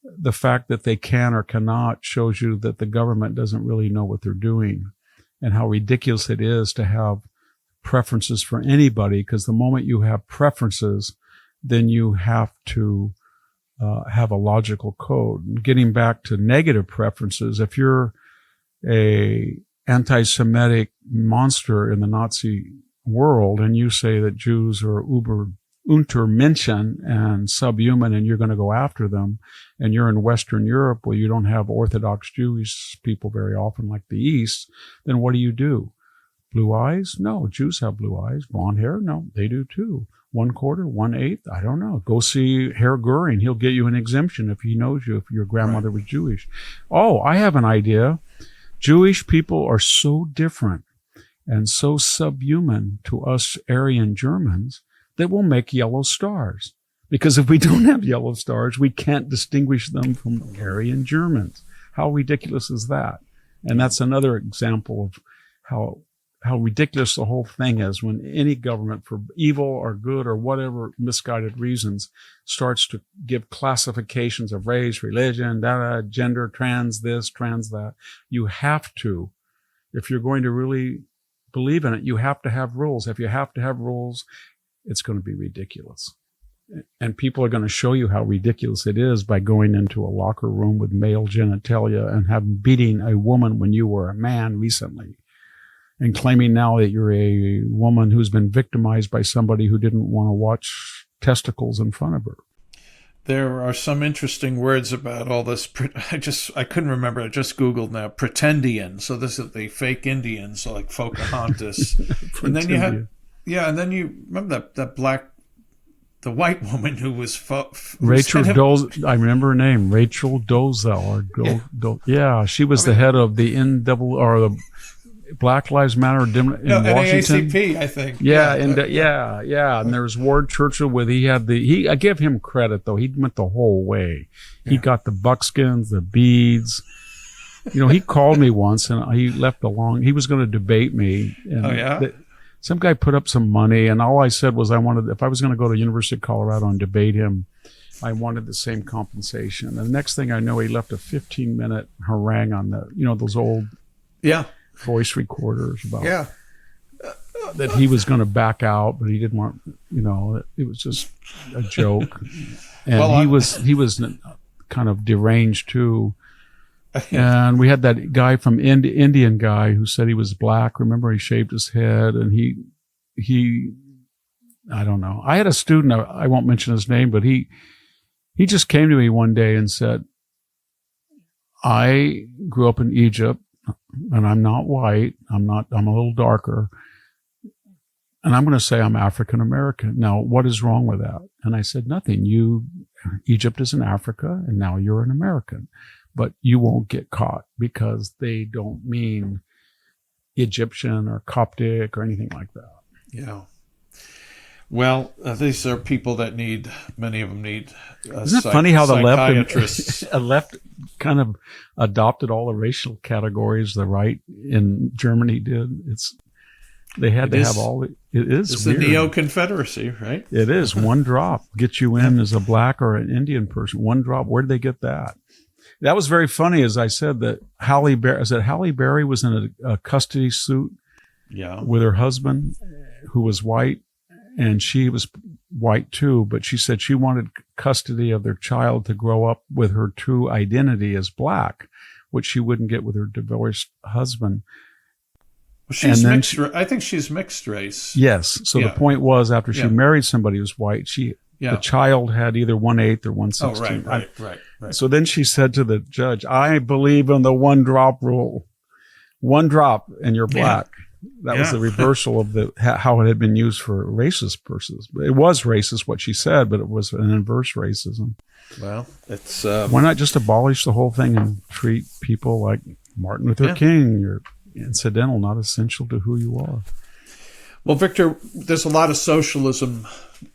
the fact that they can or cannot shows you that the government doesn't really know what they're doing, and how ridiculous it is to have preferences for anybody, because the moment you have preferences, then you have to have a logical code. And getting back to negative preferences, if you're a anti-Semitic monster in the Nazi world and you say that Jews are Untermenschen and subhuman and you're going to go after them, and you're in Western Europe where you don't have Orthodox Jewish people very often like the East, then what do? Blue eyes? No, Jews have blue eyes. Blonde hair? No, they do too. 1/4, 1/8? I don't know. Go see Herr Goering. He'll get you an exemption if he knows you, if your grandmother was Jewish. Oh, I have an idea. Jewish people are so different and so subhuman to us Aryan Germans that we'll make yellow stars. Because if we don't have yellow stars, we can't distinguish them from Aryan Germans. How ridiculous is that? And that's another example of how ridiculous the whole thing is when any government, for evil or good or whatever misguided reasons, starts to give classifications of race, religion, gender, trans this, trans that. You have to, if you're going to really believe in it, you have to have rules. If you have to have rules, it's going to be ridiculous. And people are going to show you how ridiculous it is by going into a locker room with male genitalia and beating a woman when you were a man recently, and claiming now that you're a woman who's been victimized by somebody who didn't want to watch testicles in front of her. There are some interesting words about all this. I couldn't remember. I just Googled now. Pretendian. So this is the fake Indians like Pocahontas. And then you had, and then you remember the white woman who was Rachel Dolezal. I remember her name, Rachel Dolezal. She was the head of the the Black Lives Matter in Washington. NAACP, I think. And there was Ward Churchill I give him credit though. He went the whole way. Yeah. He got the buckskins, the beads. He called me once and he left he was going to debate me. And some guy put up some money, and all I said was if I was going to go to University of Colorado and debate him, I wanted the same compensation. And the next thing I know, he left a 15-minute harangue on those old voice recorders about that he was going to back out, but he didn't want, it was just a joke. And he was kind of deranged too. And we had that guy from Indian guy who said he was black. Remember, he shaved his head, and he I don't know. I had a student, I won't mention his name, but he just came to me one day and said, I grew up in Egypt and I'm not white. I'm a little darker. And I'm going to say I'm African American. Now, what is wrong with that? And I said, nothing. Egypt is in Africa and now you're an American. But you won't get caught because they don't mean Egyptian or Coptic or anything like that. Yeah. Well, these are people that many of them need Isn't it funny how the left kind of adopted all the racial categories the right in Germany did? They had to have all it is. It's weird. The neo-Confederacy, right? It is. One drop gets you in as a black or an Indian person. One drop. Where did they get that? That was very funny, as I said, that Halle Berry was in a custody suit with her husband, who was white, and she was white too, but she said she wanted custody of their child to grow up with her true identity as black, which she wouldn't get with her divorced husband. Well, she's mixed. I think she's mixed race. Yes. So the point was, after she married somebody who was white, the child had either 1/8 or 1/16. Oh, right. So then she said to the judge, I believe in the 1 drop rule. 1 drop and you're black. That was the reversal of how it had been used for racist purposes. It was racist what she said, but it was an inverse racism. Well, it's why not just abolish the whole thing and treat people like Martin Luther King. You're incidental, not essential to who you are. Well, Victor, there's a lot of socialism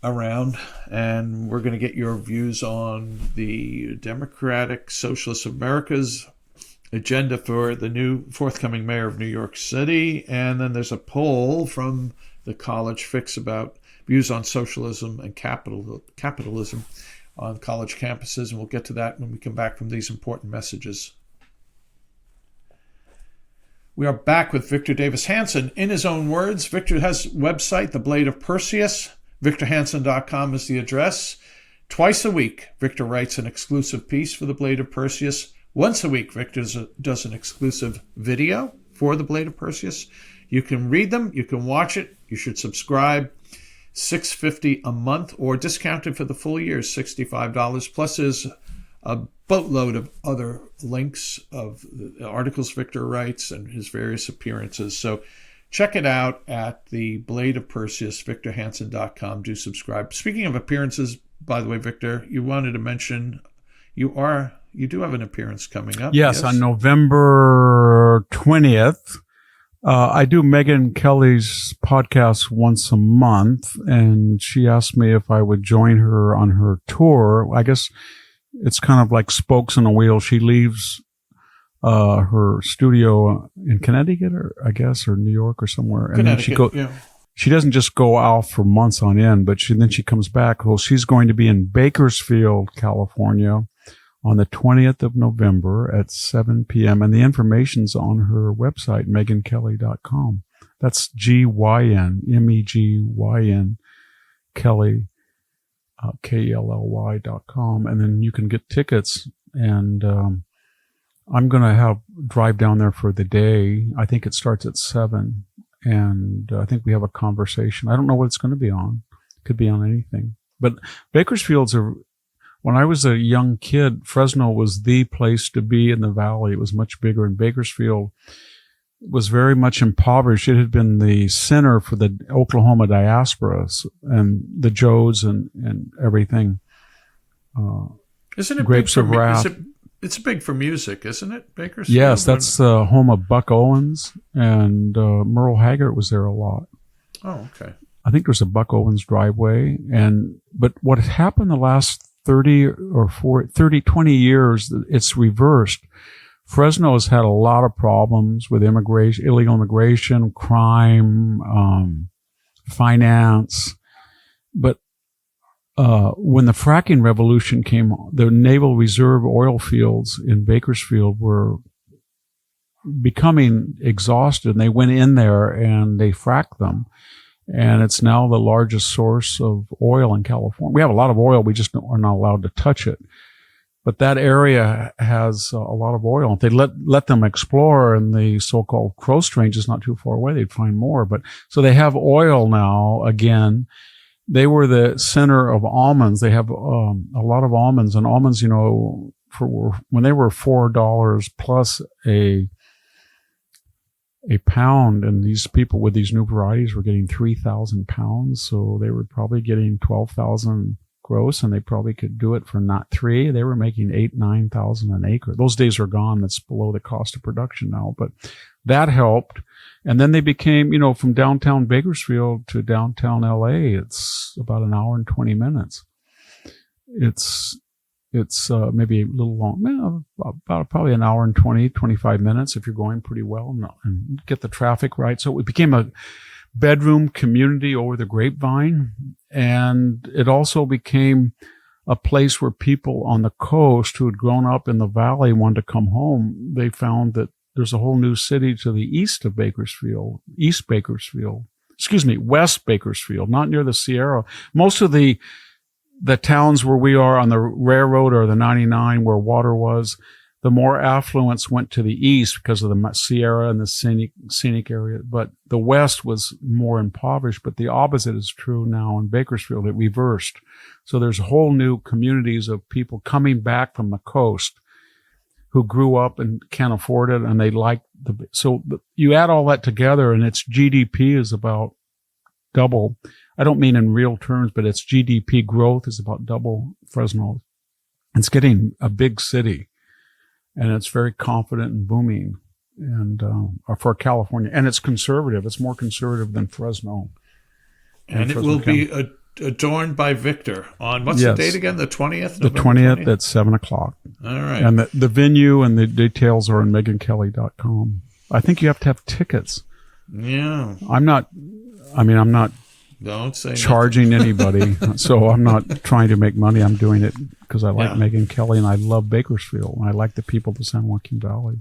around, and we're going to get your views on the Democratic Socialist America's agenda for the new forthcoming mayor of New York City. And then there's a poll from the College Fix about views on socialism and capitalism on college campuses. And we'll get to that when we come back from these important messages. We are back with Victor Davis Hanson. In his own words, Victor has a website, The Blade of Perseus. VictorHanson.com is the address. Twice a week, Victor writes an exclusive piece for The Blade of Perseus. Once a week, Victor does an exclusive video for The Blade of Perseus. You can read them. You can watch it. You should subscribe. $6.50 a month, or discounted for the full year, $65. Plus, there's a boatload of other links of the articles Victor writes and his various appearances. So check it out at The Blade of Perseus, VictorHanson.com. Do subscribe. Speaking of appearances, by the way, Victor, you wanted to mention you do have an appearance coming up. Yes, on November 20th. I do Megyn Kelly's podcast once a month, and she asked me if I would join her on her tour. I guess it's kind of like spokes on a wheel. She leaves her studio in Connecticut, or New York or somewhere, and then she doesn't just go out for months on end, but then she comes back. Well, she's going to be in Bakersfield, California, on the 20th of November at 7 p.m. And the information's on her website, megynkelly.com. That's Gyn, MEGYN, Kelly, KELLY.com. And then you can get tickets. And I'm going to drive down there for the day. I think it starts at 7. And I think we have a conversation. I don't know what it's going to be on. It could be on anything. But Bakersfield's when I was a young kid, Fresno was the place to be in the valley. It was much bigger, and Bakersfield was very much impoverished. It had been the center for the Oklahoma diaspora and the Joes and everything. Isn't it Grapes of Wrath? It's big for music, isn't it, Bakersfield? Yes, that's the home of Buck Owens, and Merle Haggard was there a lot. Oh, okay. I think there's a Buck Owens driveway, but what had happened the last 20 years, it's reversed. Fresno has had a lot of problems with immigration, illegal immigration, crime, finance. But when the fracking revolution came, the Naval Reserve oil fields in Bakersfield were becoming exhausted, and they went in there and they fracked them. And it's now the largest source of oil in California. We have a lot of oil. We just are not allowed to touch it. But that area has a lot of oil. If they let them explore in the so-called Coast Range, is not too far away, they'd find more. But so they have oil now again. They were the center of almonds. They have a lot of almonds, and almonds, when they were $4 plus a pound, and these people with these new varieties were getting 3,000 pounds. So they were probably getting 12,000 gross, and they probably could do it for not 3. They were making 8,000-9,000 an acre. Those days are gone. That's below the cost of production now, but that helped. And then they became, from downtown Bakersfield to downtown LA, it's about an hour and 20 minutes. It's maybe a little long, about probably an hour and 25 minutes if you're going pretty well and get the traffic right. So it became a bedroom community over the grapevine. And it also became a place where people on the coast who had grown up in the valley wanted to come home. They found that there's a whole new city to the east of Bakersfield, West Bakersfield, not near the Sierra. Most of the towns where we are on the railroad or the 99 where water was, the more affluence went to the east because of the Sierra and the scenic area. But the west was more impoverished. But the opposite is true now in Bakersfield. It reversed. So there's whole new communities of people coming back from the coast who grew up and can't afford it, and they like you add all that together, and its GDP is about double. I don't mean in real terms, but its GDP growth is about double Fresno. It's getting a big city, and it's very confident and booming. for California, and it's conservative. It's more conservative than Fresno. And it will be adorned by Victor on, what's the date again? The 20th? The 20th at 7:00. All right. And the venue and the details are on megankelly.com. I think you have to have tickets. Yeah. I'm not Don't say charging anybody, so I'm not trying to make money. I'm doing it because I like Megan Kelly and I love Bakersfield and I like the people of the San Joaquin Valley.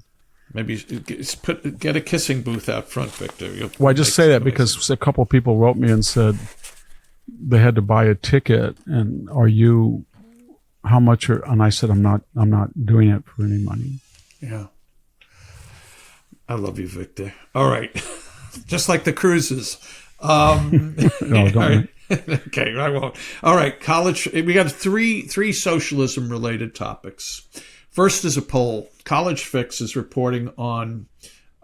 Maybe get a kissing booth out front, Victor. Well, I just say that because a couple of people wrote me and said they had to buy a ticket, and how much are, and I said, I'm not doing it for any money. Yeah. I love you, Victor. All right. Just like the cruises. No, don't. Okay, I won't. All right, college. We got three socialism related topics. First is a poll. College Fix is reporting on.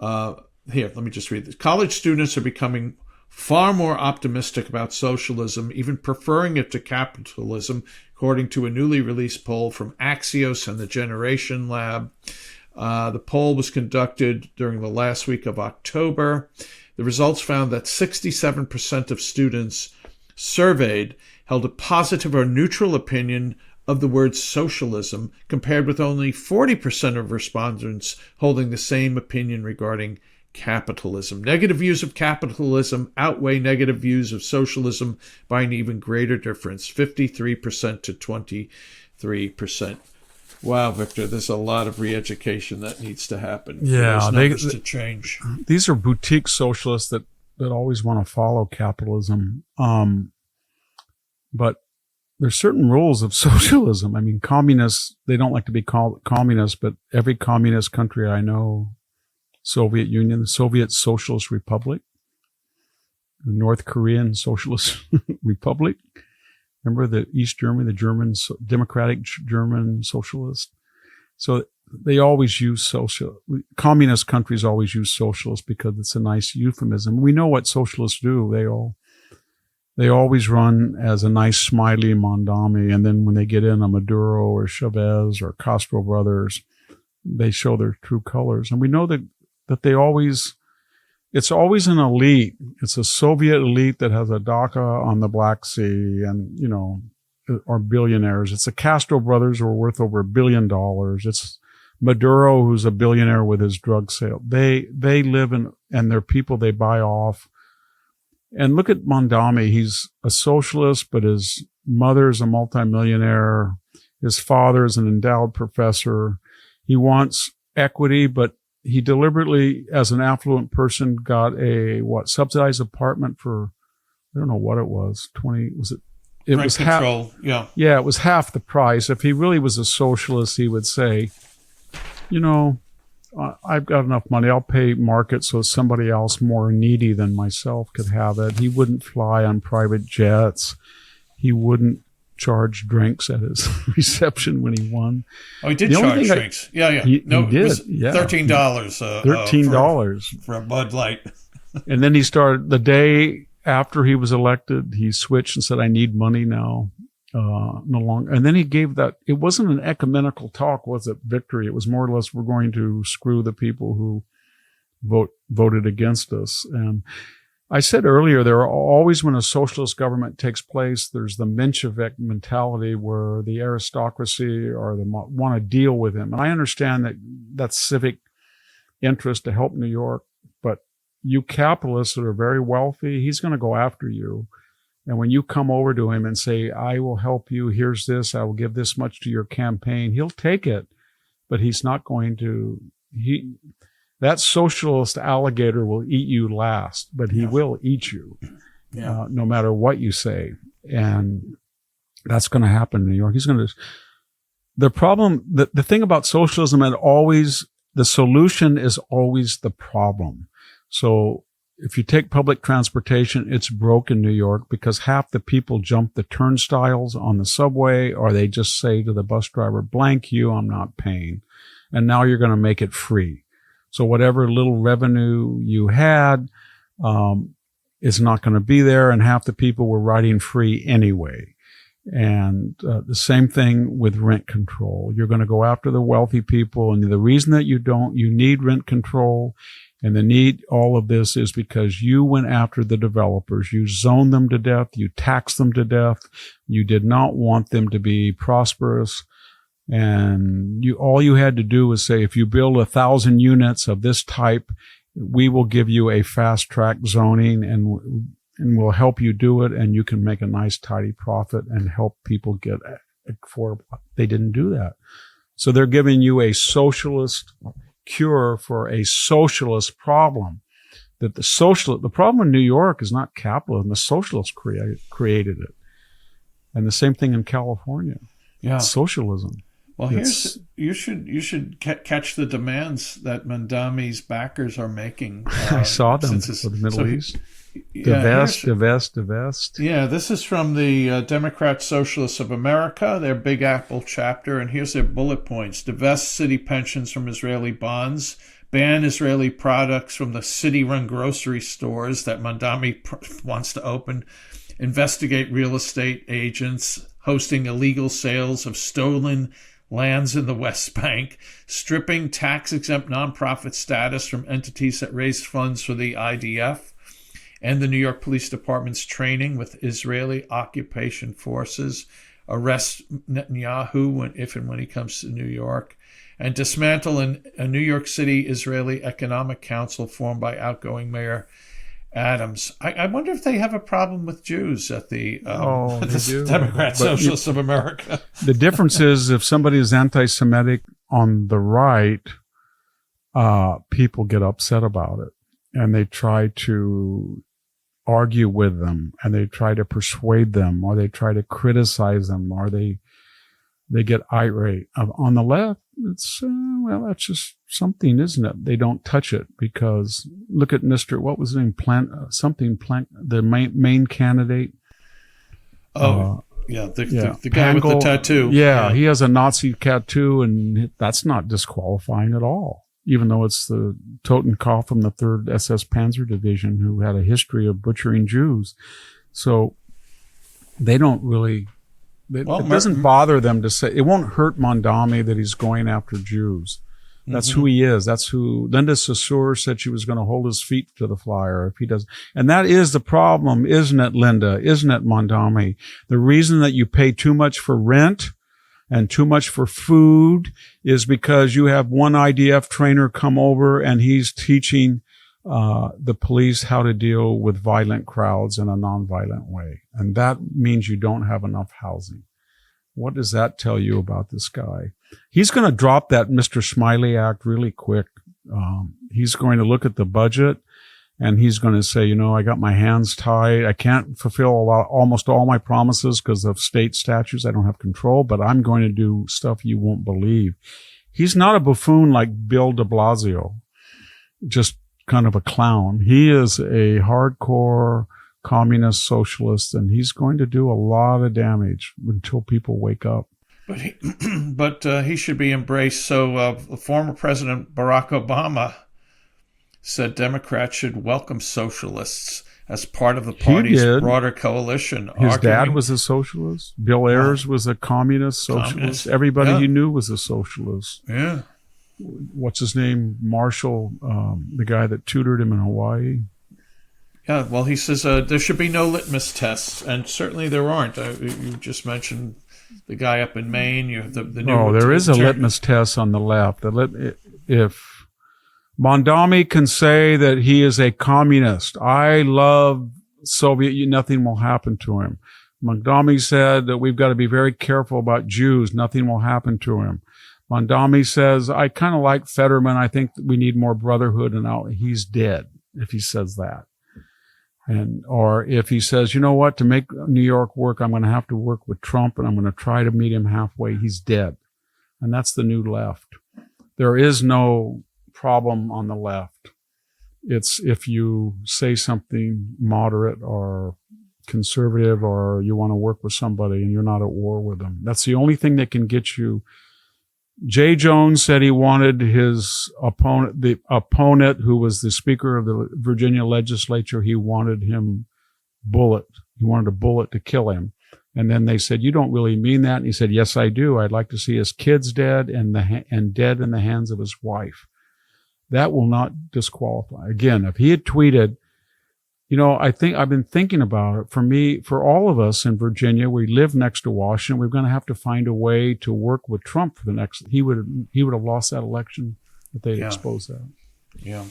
Here, let me just read this. College students are becoming far more optimistic about socialism, even preferring it to capitalism, according to a newly released poll from Axios and the Generation Lab. The poll was conducted during the last week of October. The results found that 67% of students surveyed held a positive or neutral opinion of the word socialism, compared with only 40% of respondents holding the same opinion regarding capitalism. Negative views of capitalism outweigh negative views of socialism by an even greater difference, 53% to 23%. Wow, Victor, there's a lot of re-education that needs to happen. Yeah, to change. These are boutique socialists that always want to follow capitalism. But there's certain rules of socialism. I mean, communists, they don't like to be called communists, but every communist country I know, Soviet Union, the Soviet Socialist Republic, the North Korean Socialist Republic. Remember the East Germany, the German, Democratic German Socialist? So they always use communist countries always use socialist because it's a nice euphemism. We know what socialists do. They always run as a nice smiley Mondami, and then when they get in a Maduro or Chavez or Castro brothers, they show their true colors. And we know that it's always an elite. It's a Soviet elite that has a dacha on the Black Sea and, are billionaires. It's the Castro brothers who are worth over $1 billion. It's Maduro, who's a billionaire with his drug sale. They live and they're people they buy off. And look at Mondami. He's a socialist, but his mother's a multimillionaire. His father is an endowed professor. He wants equity, but he deliberately, as an affluent person, got a subsidized apartment for, I don't know what it was, 20, was it? It Rent was control, half, yeah, it was half the price. If he really was a socialist, he would say, I've got enough money. I'll pay market so somebody else more needy than myself could have it. He wouldn't fly on private jets. He wouldn't charge drinks at his reception when he won. Oh, he did charge drinks. He did. It was yeah. $13. $13 for a Bud Light. And then he started the day after he was elected. He switched and said, "I need money now, no longer." And then he gave that. It wasn't an ecumenical talk, was it, Victory? It was more or less, we're going to screw the people who voted against us. And I said earlier, there are always, when a socialist government takes place, there's the Menshevik mentality where the aristocracy want to deal with him. And I understand that that's civic interest to help New York, but you capitalists that are very wealthy, he's going to go after you. And when you come over to him and say, "I will help you, here's this, I will give this much to your campaign," he'll take it, but he's not going to, that socialist alligator will eat you last, but he will eat you, no matter what you say. And that's going to happen in New York. The problem, the thing about socialism, the solution is always the problem. So if you take public transportation, it's broke in New York because half the people jump the turnstiles on the subway, or they just say to the bus driver, "Blank you, I'm not paying." And now you're going to make it free. So whatever little revenue you had is not going to be there, and half the people were riding free anyway. And the same thing with rent control. You're going to go after the wealthy people. And the reason that you need rent control and the need all of this is because you went after the developers. You zoned them to death. You taxed them to death. You did not want them to be prosperous. And all you had to do was say, if you build 1,000 units of this type, we will give you a fast track zoning and we'll help you do it. And you can make a nice, tidy profit and help people get affordable. They didn't do that. So they're giving you a socialist cure for a socialist problem. That the problem in New York is not capitalism. The socialists created it. And the same thing in California. Yeah. Socialism. Well, you should catch the demands that Mandami's backers are making. I saw them for the Middle East. Divest. Yeah, this is from the Democrat Socialists of America, their Big Apple chapter, and here's their bullet points. Divest city pensions from Israeli bonds, ban Israeli products from the city-run grocery stores that Mandami wants to open, investigate real estate agents hosting illegal sales of stolen lands in the West Bank, stripping tax-exempt nonprofit status from entities that raise funds for the IDF, and the New York Police Department's training with Israeli occupation forces, arrest Netanyahu if and when he comes to New York, and dismantle a New York City Israeli Economic Council formed by outgoing Mayor Adams. I wonder if they have a problem with Jews at the Democrat Socialists of America. The difference is if somebody is anti-Semitic on the right, people get upset about it and they try to argue with them and they try to persuade them or they try to criticize them or they get irate. On the left, it's, that's just something, isn't it? They don't touch it because look at what was his name? The main candidate. The guy with the tattoo. Yeah, he has a Nazi tattoo and that's not disqualifying at all. Even though it's the Totenkopf from the 3rd SS Panzer Division who had a history of butchering Jews. So they don't really, it doesn't bother them to say, it won't hurt Mondami that he's going after Jews. That's who he is. That's who Linda Saussure said she was going to hold his feet to the fire if he does. And that is the problem, isn't it, Linda? Isn't it, Mondami? The reason that you pay too much for rent and too much for food is because you have one IDF trainer come over and he's teaching the police how to deal with violent crowds in a nonviolent way. And that means you don't have enough housing. What does that tell you about this guy? He's going to drop that Mr. Smiley Act really quick. He's going to look at the budget and he's going to say, I got my hands tied. I can't fulfill almost all my promises because of state statutes. I don't have control, but I'm going to do stuff you won't believe. He's not a buffoon like Bill de Blasio, just kind of a clown. He is a hardcore communist socialist, and he's going to do a lot of damage until people wake up. But he should be embraced. So former President Barack Obama said Democrats should welcome socialists as part of the party's broader coalition. His dad was a socialist. Bill Ayers was a communist socialist. Everybody he knew was a socialist. Yeah. What's his name? Marshall, the guy that tutored him in Hawaii. Yeah, well, he says there should be no litmus tests, and certainly there aren't. You just mentioned the guy up in Maine. You have the new. Oh, there is a litmus test on the left. If Mondami can say that he is a communist, I love Soviet Union, nothing will happen to him. Mondami said that we've got to be very careful about Jews, nothing will happen to him. Mondami says, I kind of like Fetterman, I think we need more brotherhood, and he's dead if he says that. Or if he says, you know what, to make New York work, I'm going to have to work with Trump and I'm going to try to meet him halfway, he's dead. And that's the new left. There is no problem on the left. It's if you say something moderate or conservative or you want to work with somebody and you're not at war with them. That's the only thing that can get you. Jay Jones said he wanted his opponent, the opponent who was the Speaker of the Virginia legislature, he wanted him bullet. He wanted a bullet to kill him. And then they said, "You don't really mean that." And he said, "Yes, I do. I'd like to see his kids dead and dead in the hands of his wife." That will not disqualify. Again, if he had tweeted, I think I've been thinking about it. For me, for all of us in Virginia, we live next to Washington. We're going to have to find a way to work with Trump for the next. He would have lost that election if they'd exposed that. Yeah.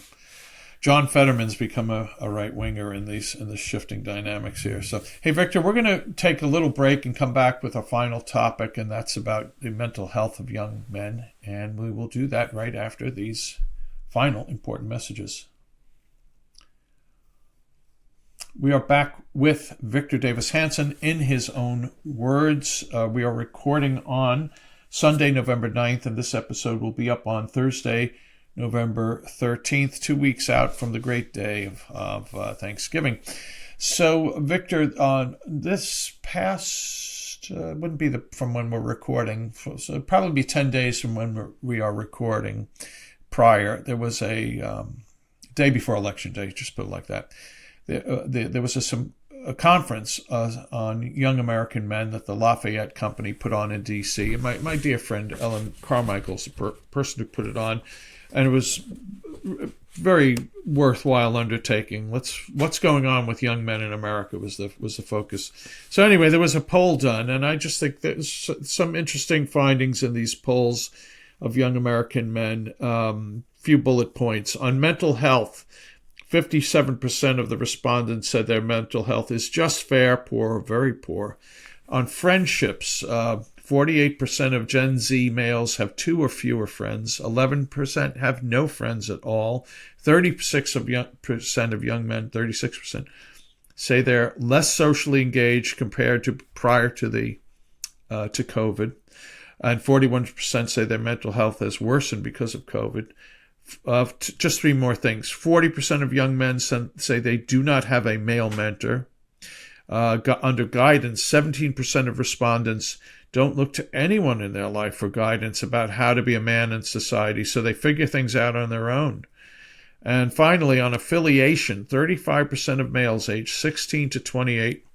John Fetterman's become a right winger in the shifting dynamics here. So, hey, Victor, we're going to take a little break and come back with our final topic, and that's about the mental health of young men. And we will do that right after these final important messages. We are back with Victor Davis Hanson in his own words. We are recording on Sunday, November 9th, and this episode will be up on Thursday, November 13th, 2 weeks out from the great day of Thanksgiving. So, Victor, this past, wouldn't be from when we're recording, so it'd probably be 10 days from when we are recording prior. There was a day before Election Day, just put it like that. There was a conference on young American men that the Lafayette Company put on in D.C. And my dear friend Ellen Carmichael's the person who put it on. And it was a very worthwhile undertaking. What's going on with young men in America was the focus. So anyway, there was a poll done, and I just think there's some interesting findings in these polls of young American men. Few bullet points on mental health. 57% of the respondents said their mental health is just fair, poor, or very poor. On friendships, 48% of Gen Z males have 2 or fewer friends. 11% have no friends at all. 36% of young men, 36%, say they're less socially engaged compared to prior to to COVID. And 41% say their mental health has worsened because of COVID. Just 3 more things. 40% of young men say they do not have a male mentor. Under guidance, 17% of respondents don't look to anyone in their life for guidance about how to be a man in society, so they figure things out on their own. And finally, on affiliation, 35% of males aged 16 to 28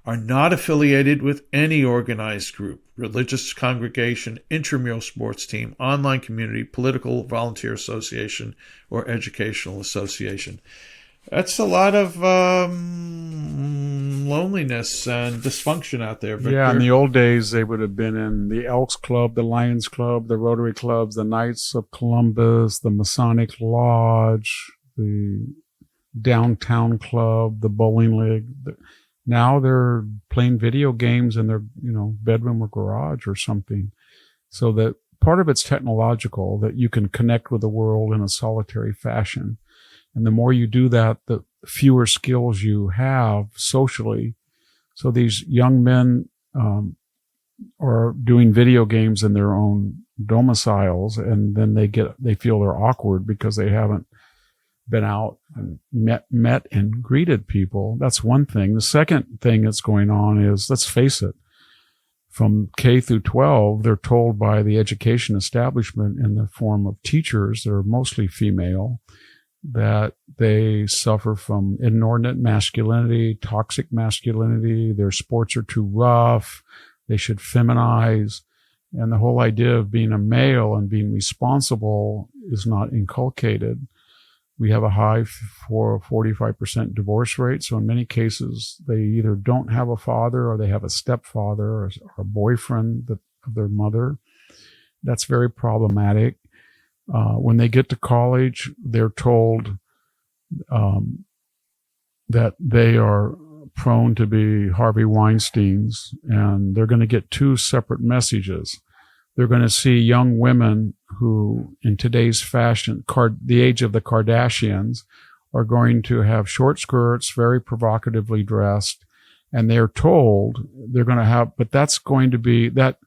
are not affiliated with any organized group, religious congregation, intramural sports team, online community, political volunteer association, or educational association. That's a lot of loneliness and dysfunction out there, Victor. Yeah, in the old days, they would have been in the Elks Club, the Lions Club, the Rotary Clubs, the Knights of Columbus, the Masonic Lodge, the Downtown Club, the Bowling League. Now they're playing video games in their, bedroom or garage or something. So that part of it's technological, that you can connect with the world in a solitary fashion. And the more you do that, the fewer skills you have socially. So these young men are doing video games in their own domiciles, and then they feel they're awkward because they haven't been out and met and greeted people. That's one thing. The second thing that's going on is, let's face it, from K through 12, they're told by the education establishment in the form of teachers, they're mostly female, that they suffer from inordinate masculinity, toxic masculinity, their sports are too rough, they should feminize. And the whole idea of being a male and being responsible is not inculcated. We have a high 45% divorce rate. So in many cases, they either don't have a father or they have a stepfather or a boyfriend of their mother. That's very problematic. When they get to college, they're told that they are prone to be Harvey Weinsteins, and they're going to get 2 separate messages. They're going to see young women who, in today's fashion, the age of the Kardashians, are going to have short skirts, very provocatively dressed, and they're told they're going to have, but that's going to be that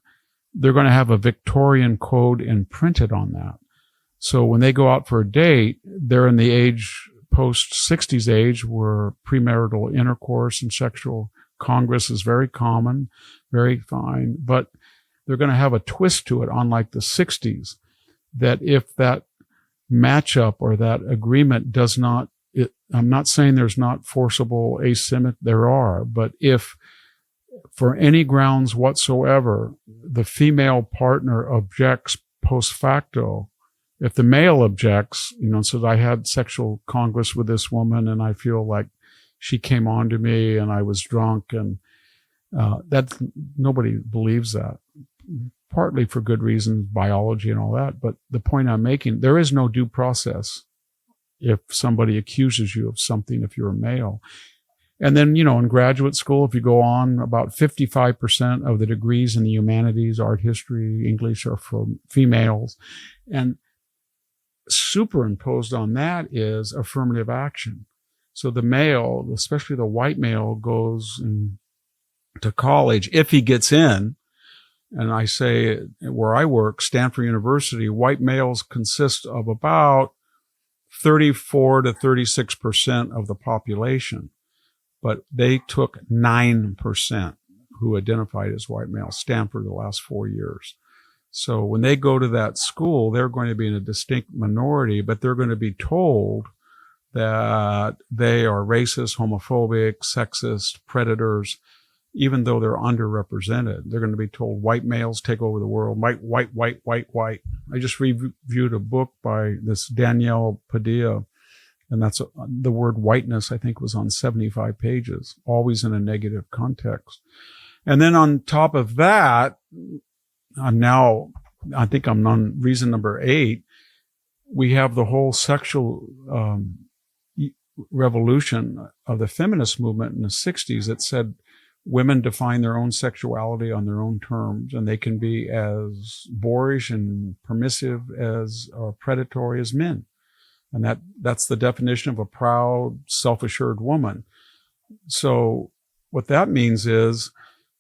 they're going to have a Victorian code imprinted on that. So when they go out for a date, they're in the age, post-60s age, where premarital intercourse and sexual congress is very common, very fine, but they're going to have a twist to it, unlike the 60s, that if that matchup or that agreement does not, I'm not saying there's not forcible asymmetry, there are, but if for any grounds whatsoever, the female partner objects post facto. If the male objects, says, I had sexual congress with this woman and I feel like she came on to me and I was drunk, and that nobody believes that, partly for good reasons, biology and all that. But the point I'm making, there is no due process if somebody accuses you of something, if you're a male. And then, in graduate school, if you go on, about 55% of the degrees in the humanities, art, history, English, are for females. And superimposed on that is affirmative action. So the male, especially the white male, goes to college if he gets in. And I say, where I work, Stanford University, white males consist of about 34 to 36% of the population. But they took 9% who identified as white male, Stanford, the last 4 years. So when they go to that school, they're going to be in a distinct minority, but they're going to be told that they are racist, homophobic, sexist, predators, even though they're underrepresented. They're going to be told white males take over the world. White. I just reviewed a book by this Danielle Padilla, and that's the word whiteness, I think, was on 75 pages, always in a negative context. And then on top of that, I think I'm on reason number 8. We have the whole sexual revolution of the feminist movement in the 60s that said women define their own sexuality on their own terms, and they can be as boorish and permissive as or predatory as men. And that's the definition of a proud, self-assured woman. So what that means is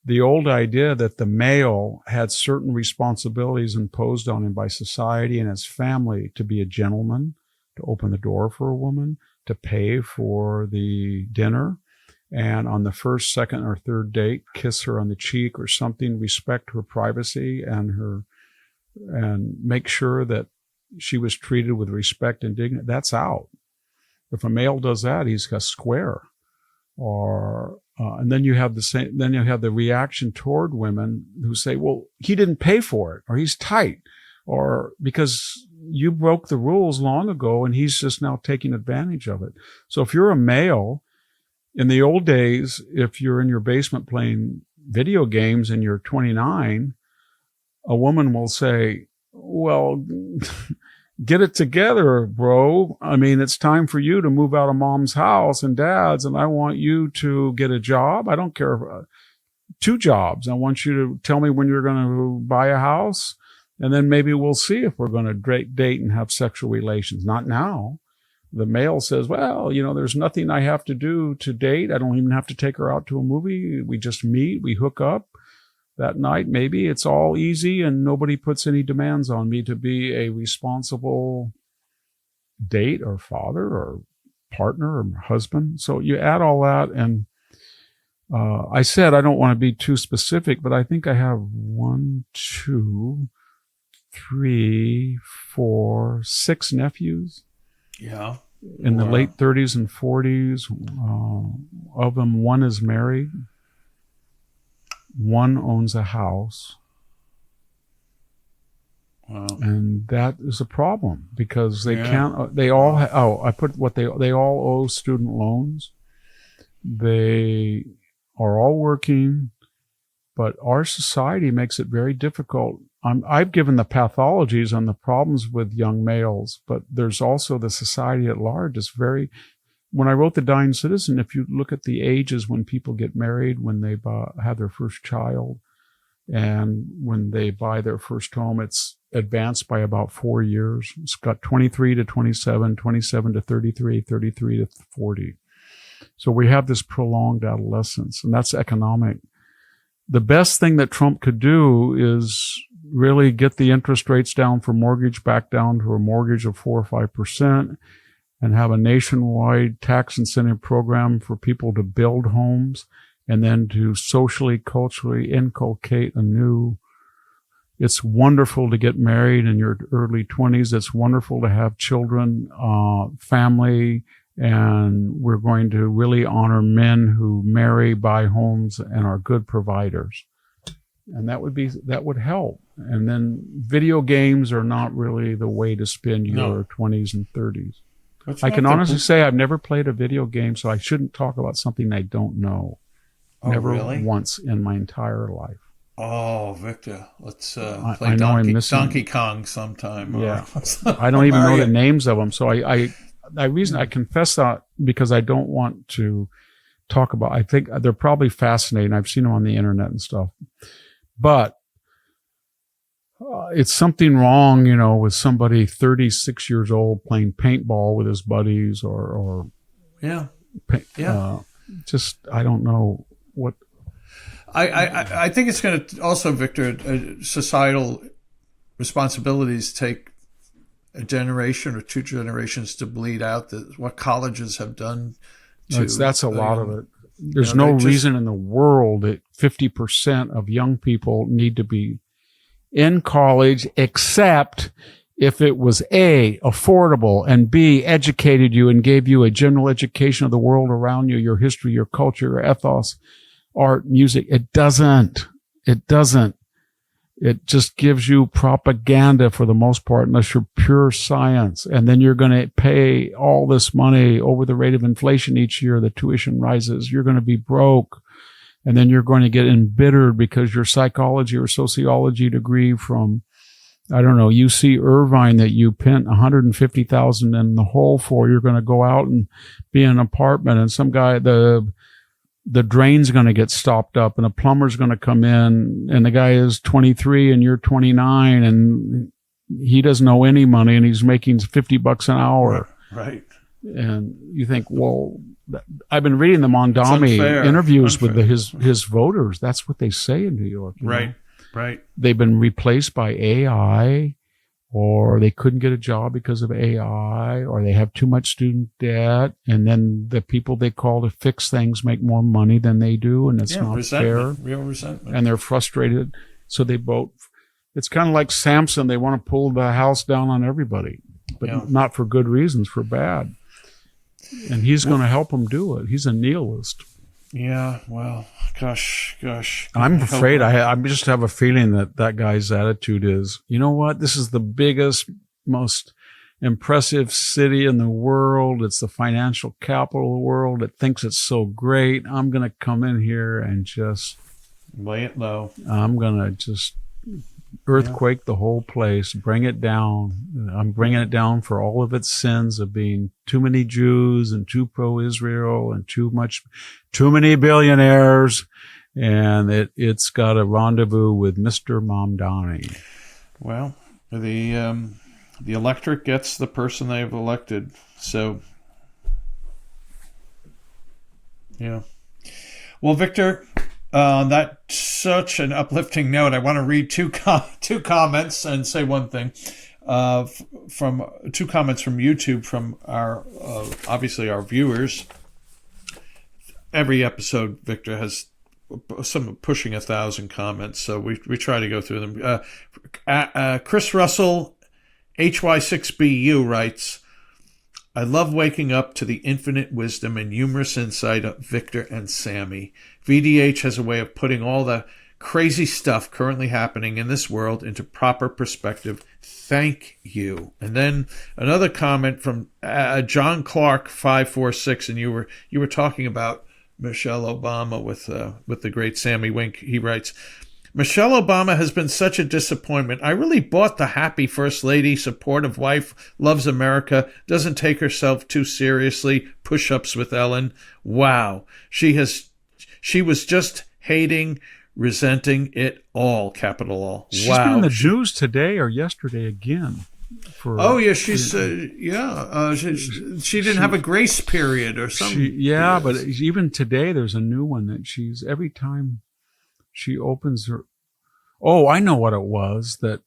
the old idea that the male had certain responsibilities imposed on him by society and his family to be a gentleman, to open the door for a woman, to pay for the dinner, and on the first, second, or third date, kiss her on the cheek or something, respect her privacy and make sure that she was treated with respect and dignity. That's out. If a male does that, he's a square. And then you have the reaction toward women who say, well, he didn't pay for it, or he's tight, or because you broke the rules long ago and he's just now taking advantage of it. So if you're a male, in the old days, if you're in your basement playing video games and you're 29, a woman will say, well, get it together, bro. I mean, it's time for you to move out of mom's house and dad's, and I want you to get a job. I don't care. 2 jobs. I want you to tell me when you're going to buy a house, and then maybe we'll see if we're going to date and have sexual relations. Not now. The male says, well, there's nothing I have to do to date. I don't even have to take her out to a movie. We just meet, we hook up that night. Maybe it's all easy and nobody puts any demands on me to be a responsible date or father or partner or husband. So you add all that, and I said I don't want to be too specific, but I think I have 1, 2, 3, 4, 6 nephews. Yeah. In the late 30s and 40s. Of them, 1 is married. 1 owns a house. Wow. And that is a problem because they can't, they all, they all owe student loans. They are all working, but our society makes it very difficult. I've given the pathologies on the problems with young males, but there's also the society at large. When I wrote The Dying Citizen, if you look at the ages when people get married, when they have their first child, and when they buy their first home, it's advanced by about 4 years. It's got 23 to 27, 27 to 33, 33 to 40. So we have this prolonged adolescence, and that's economic. The best thing that Trump could do is really get the interest rates down for mortgage back down to a mortgage of 4 or 5%, and have a nationwide tax incentive program for people to build homes, and then to socially, culturally inculcate it's wonderful to get married in your early 20s. It's wonderful to have children, family, And we're going to really honor men who marry, buy homes, and are good providers. And that would help. And then video games are not really the way to spend your 20s and 30s. I can honestly say I've never played a video game, so I shouldn't talk about something I don't know. Never really? Once in my entire life. Oh, Victor, let's play Donkey Kong sometime. Yeah, I don't even know the names of them. So I confess that because I don't want to talk about. I think they're probably fascinating. I've seen them on the internet and stuff, but it's something wrong, with somebody 36 years old playing paintball with his buddies, or just I don't know what. I think it's going to also, Victor, societal responsibilities take a generation or two generations to bleed out what colleges have done. That's a lot of it. There's no reason in the world that 50% of young people need to be in college, except if it was A, affordable, and B, educated you and gave you a general education of the world around you, your history, your culture, your ethos, art, music. It doesn't. It just gives you propaganda for the most part, unless you're pure science. And then you're going to pay all this money over the rate of inflation each year. The tuition rises. You're going to be broke. And then you're going to get embittered because your psychology or sociology degree from, I don't know, UC Irvine that you pent $150,000 in the hole for, you're going to go out and be in an apartment, and some guy, the drain's going to get stopped up, and a plumber's going to come in, and the guy is 23 and you're 29, and he doesn't know any money, and he's making $50 an hour. Right. And you think, well, I've been reading the Mondami interviews with his voters. That's what they say in New York. Right. They've been replaced by AI, or they couldn't get a job because of AI, or they have too much student debt. And then the people they call to fix things make more money than they do. And it's not fair. Real resentment. And they're frustrated. So they vote. It's kind of like Samson. They want to pull the house down on everybody, but not for good reasons, for bad. And he's going to help them do it. He's a nihilist. Yeah, well, gosh. I'm afraid I just have a feeling that guy's attitude is, you know what? This is the biggest, most impressive city in the world. It's the financial capital of the world. It thinks it's so great. I'm going to come in here and just lay it low. I'm going to just earthquake the whole place, bring it down. I'm bringing it down for all of its sins of being too many Jews and too pro-Israel and too many billionaires. And it's got a rendezvous with Mr. Mamdani. Well, the electorate gets the person they've elected. So, yeah. Well, Victor, on that such an uplifting note, I want to read two comments and say one thing. From 2 comments from YouTube from our obviously our viewers. Every episode, Victor, has some pushing 1,000 comments, so we try to go through them. Chris Russell, HY6BU writes, I love waking up to the infinite wisdom and humorous insight of Victor and Sammy. VDH has a way of putting all the crazy stuff currently happening in this world into proper perspective. Thank you. And then another comment from John Clark 546, and you were talking about Michelle Obama with the great Sammy Wink. He writes, Michelle Obama has been such a disappointment. I really bought the happy first lady, supportive wife, loves America, doesn't take herself too seriously, push-ups with Ellen. Wow. She was just hating, resenting it all, capital all. She's been in the news today or yesterday again. She didn't have a grace period or something. But even today there's a new one that she's, every time she opens her, I know what it was, that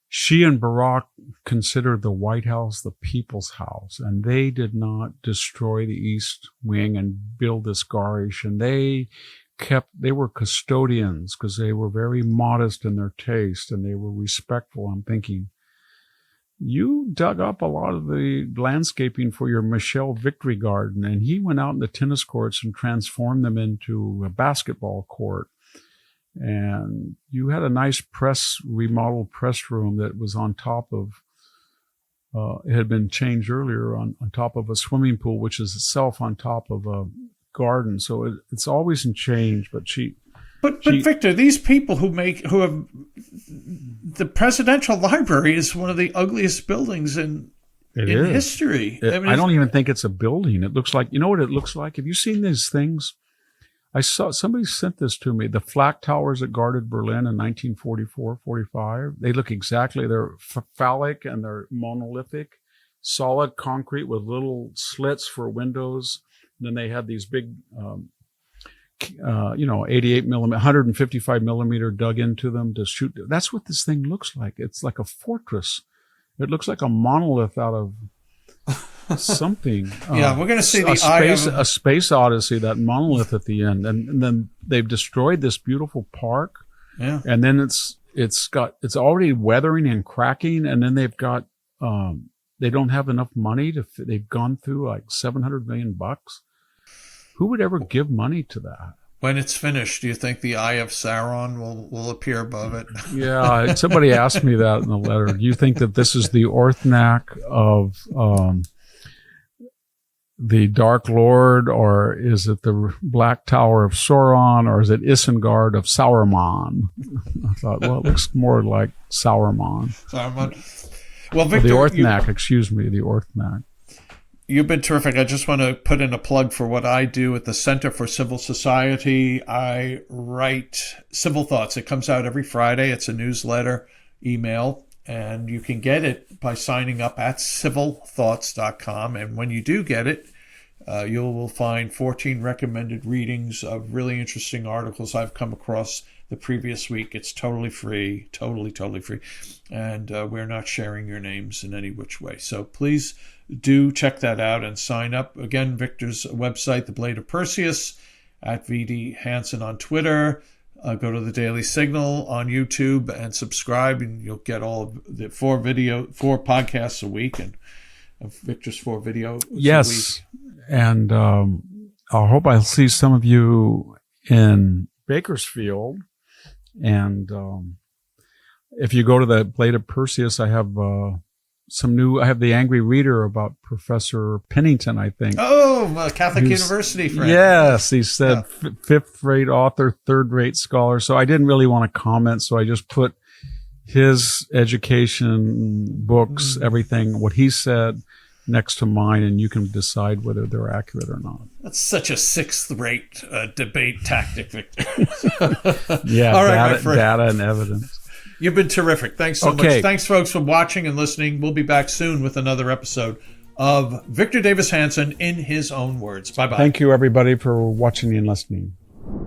she and Barack considered the White House the people's house, and they did not destroy the East Wing and build this garish, and they were custodians because they were very modest in their taste and they were respectful. I'm thinking, you dug up a lot of the landscaping for your Michelle Victory Garden, and he went out in the tennis courts and transformed them into a basketball court. And you had a nice remodeled press room that was on top of, it had been changed earlier on top of a swimming pool, which is itself on top of a garden. So it's always in change, but But Victor, these people who have the presidential library is one of the ugliest buildings in history. I don't even think it's a building. It looks like, you know what it looks like? Have you seen these things? I saw somebody sent this to me. The flak towers that guarded Berlin in 1944, 45. They look exactly. They're phallic and they're monolithic, solid concrete with little slits for windows. And then they had these big 88 millimeter, 155 millimeter dug into them to shoot. That's what this thing looks like. It's like a fortress. It looks like a monolith out of something. Yeah, we're going to see a space odyssey, that monolith at the end. And then they've destroyed this beautiful park. Yeah. And then it's already weathering and cracking. And then they've got, they don't have enough money they've gone through like $700 million. Who would ever give money to that? When it's finished, do you think the Eye of Sauron will appear above it? Yeah, somebody asked me that in the letter. Do you think that this is the Orthanc of the Dark Lord, or is it the Black Tower of Sauron, or is it Isengard of Sauron? I thought, well, it looks more like Sauron. Well, Victor, the Orthanc, the Orthanc. You've been terrific. I just want to put in a plug for what I do at the Center for Civil Society. I write Civil Thoughts. It comes out every Friday. It's a newsletter, email, and you can get it by signing up at civilthoughts.com. And when you do get it, you will find 14 recommended readings of really interesting articles I've come across the previous week. It's totally free, totally free. And we're not sharing your names in any which way. So please do check that out and sign up. Again, Victor's website, The Blade of Perseus, at VD Hanson on Twitter. Go to the Daily Signal on YouTube and subscribe, and you'll get all of the 4 podcasts a week, and Victor's 4 videos a week. And I hope I'll see some of you in Bakersfield. And if you go to the Blade of Perseus, I have I have the Angry Reader about Professor Pennington, I think. Oh, Catholic University friend. Yes, he said 5th-rate author, 3rd-rate scholar. So I didn't really want to comment, so I just put his education, books, everything, what he said, next to mine, and you can decide whether they're accurate or not. That's such a 6th-rate debate tactic, Victor. Yeah, all right, data and evidence. You've been terrific. Thanks so much. Thanks, folks, for watching and listening. We'll be back soon with another episode of Victor Davis Hanson in his own words. Bye-bye. Thank you, everybody, for watching and listening.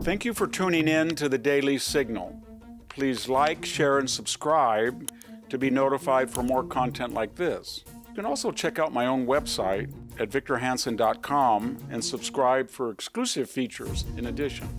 Thank you for tuning in to the Daily Signal. Please like, share, and subscribe to be notified for more content like this. You can also check out my own website at victorhanson.com and subscribe for exclusive features in addition.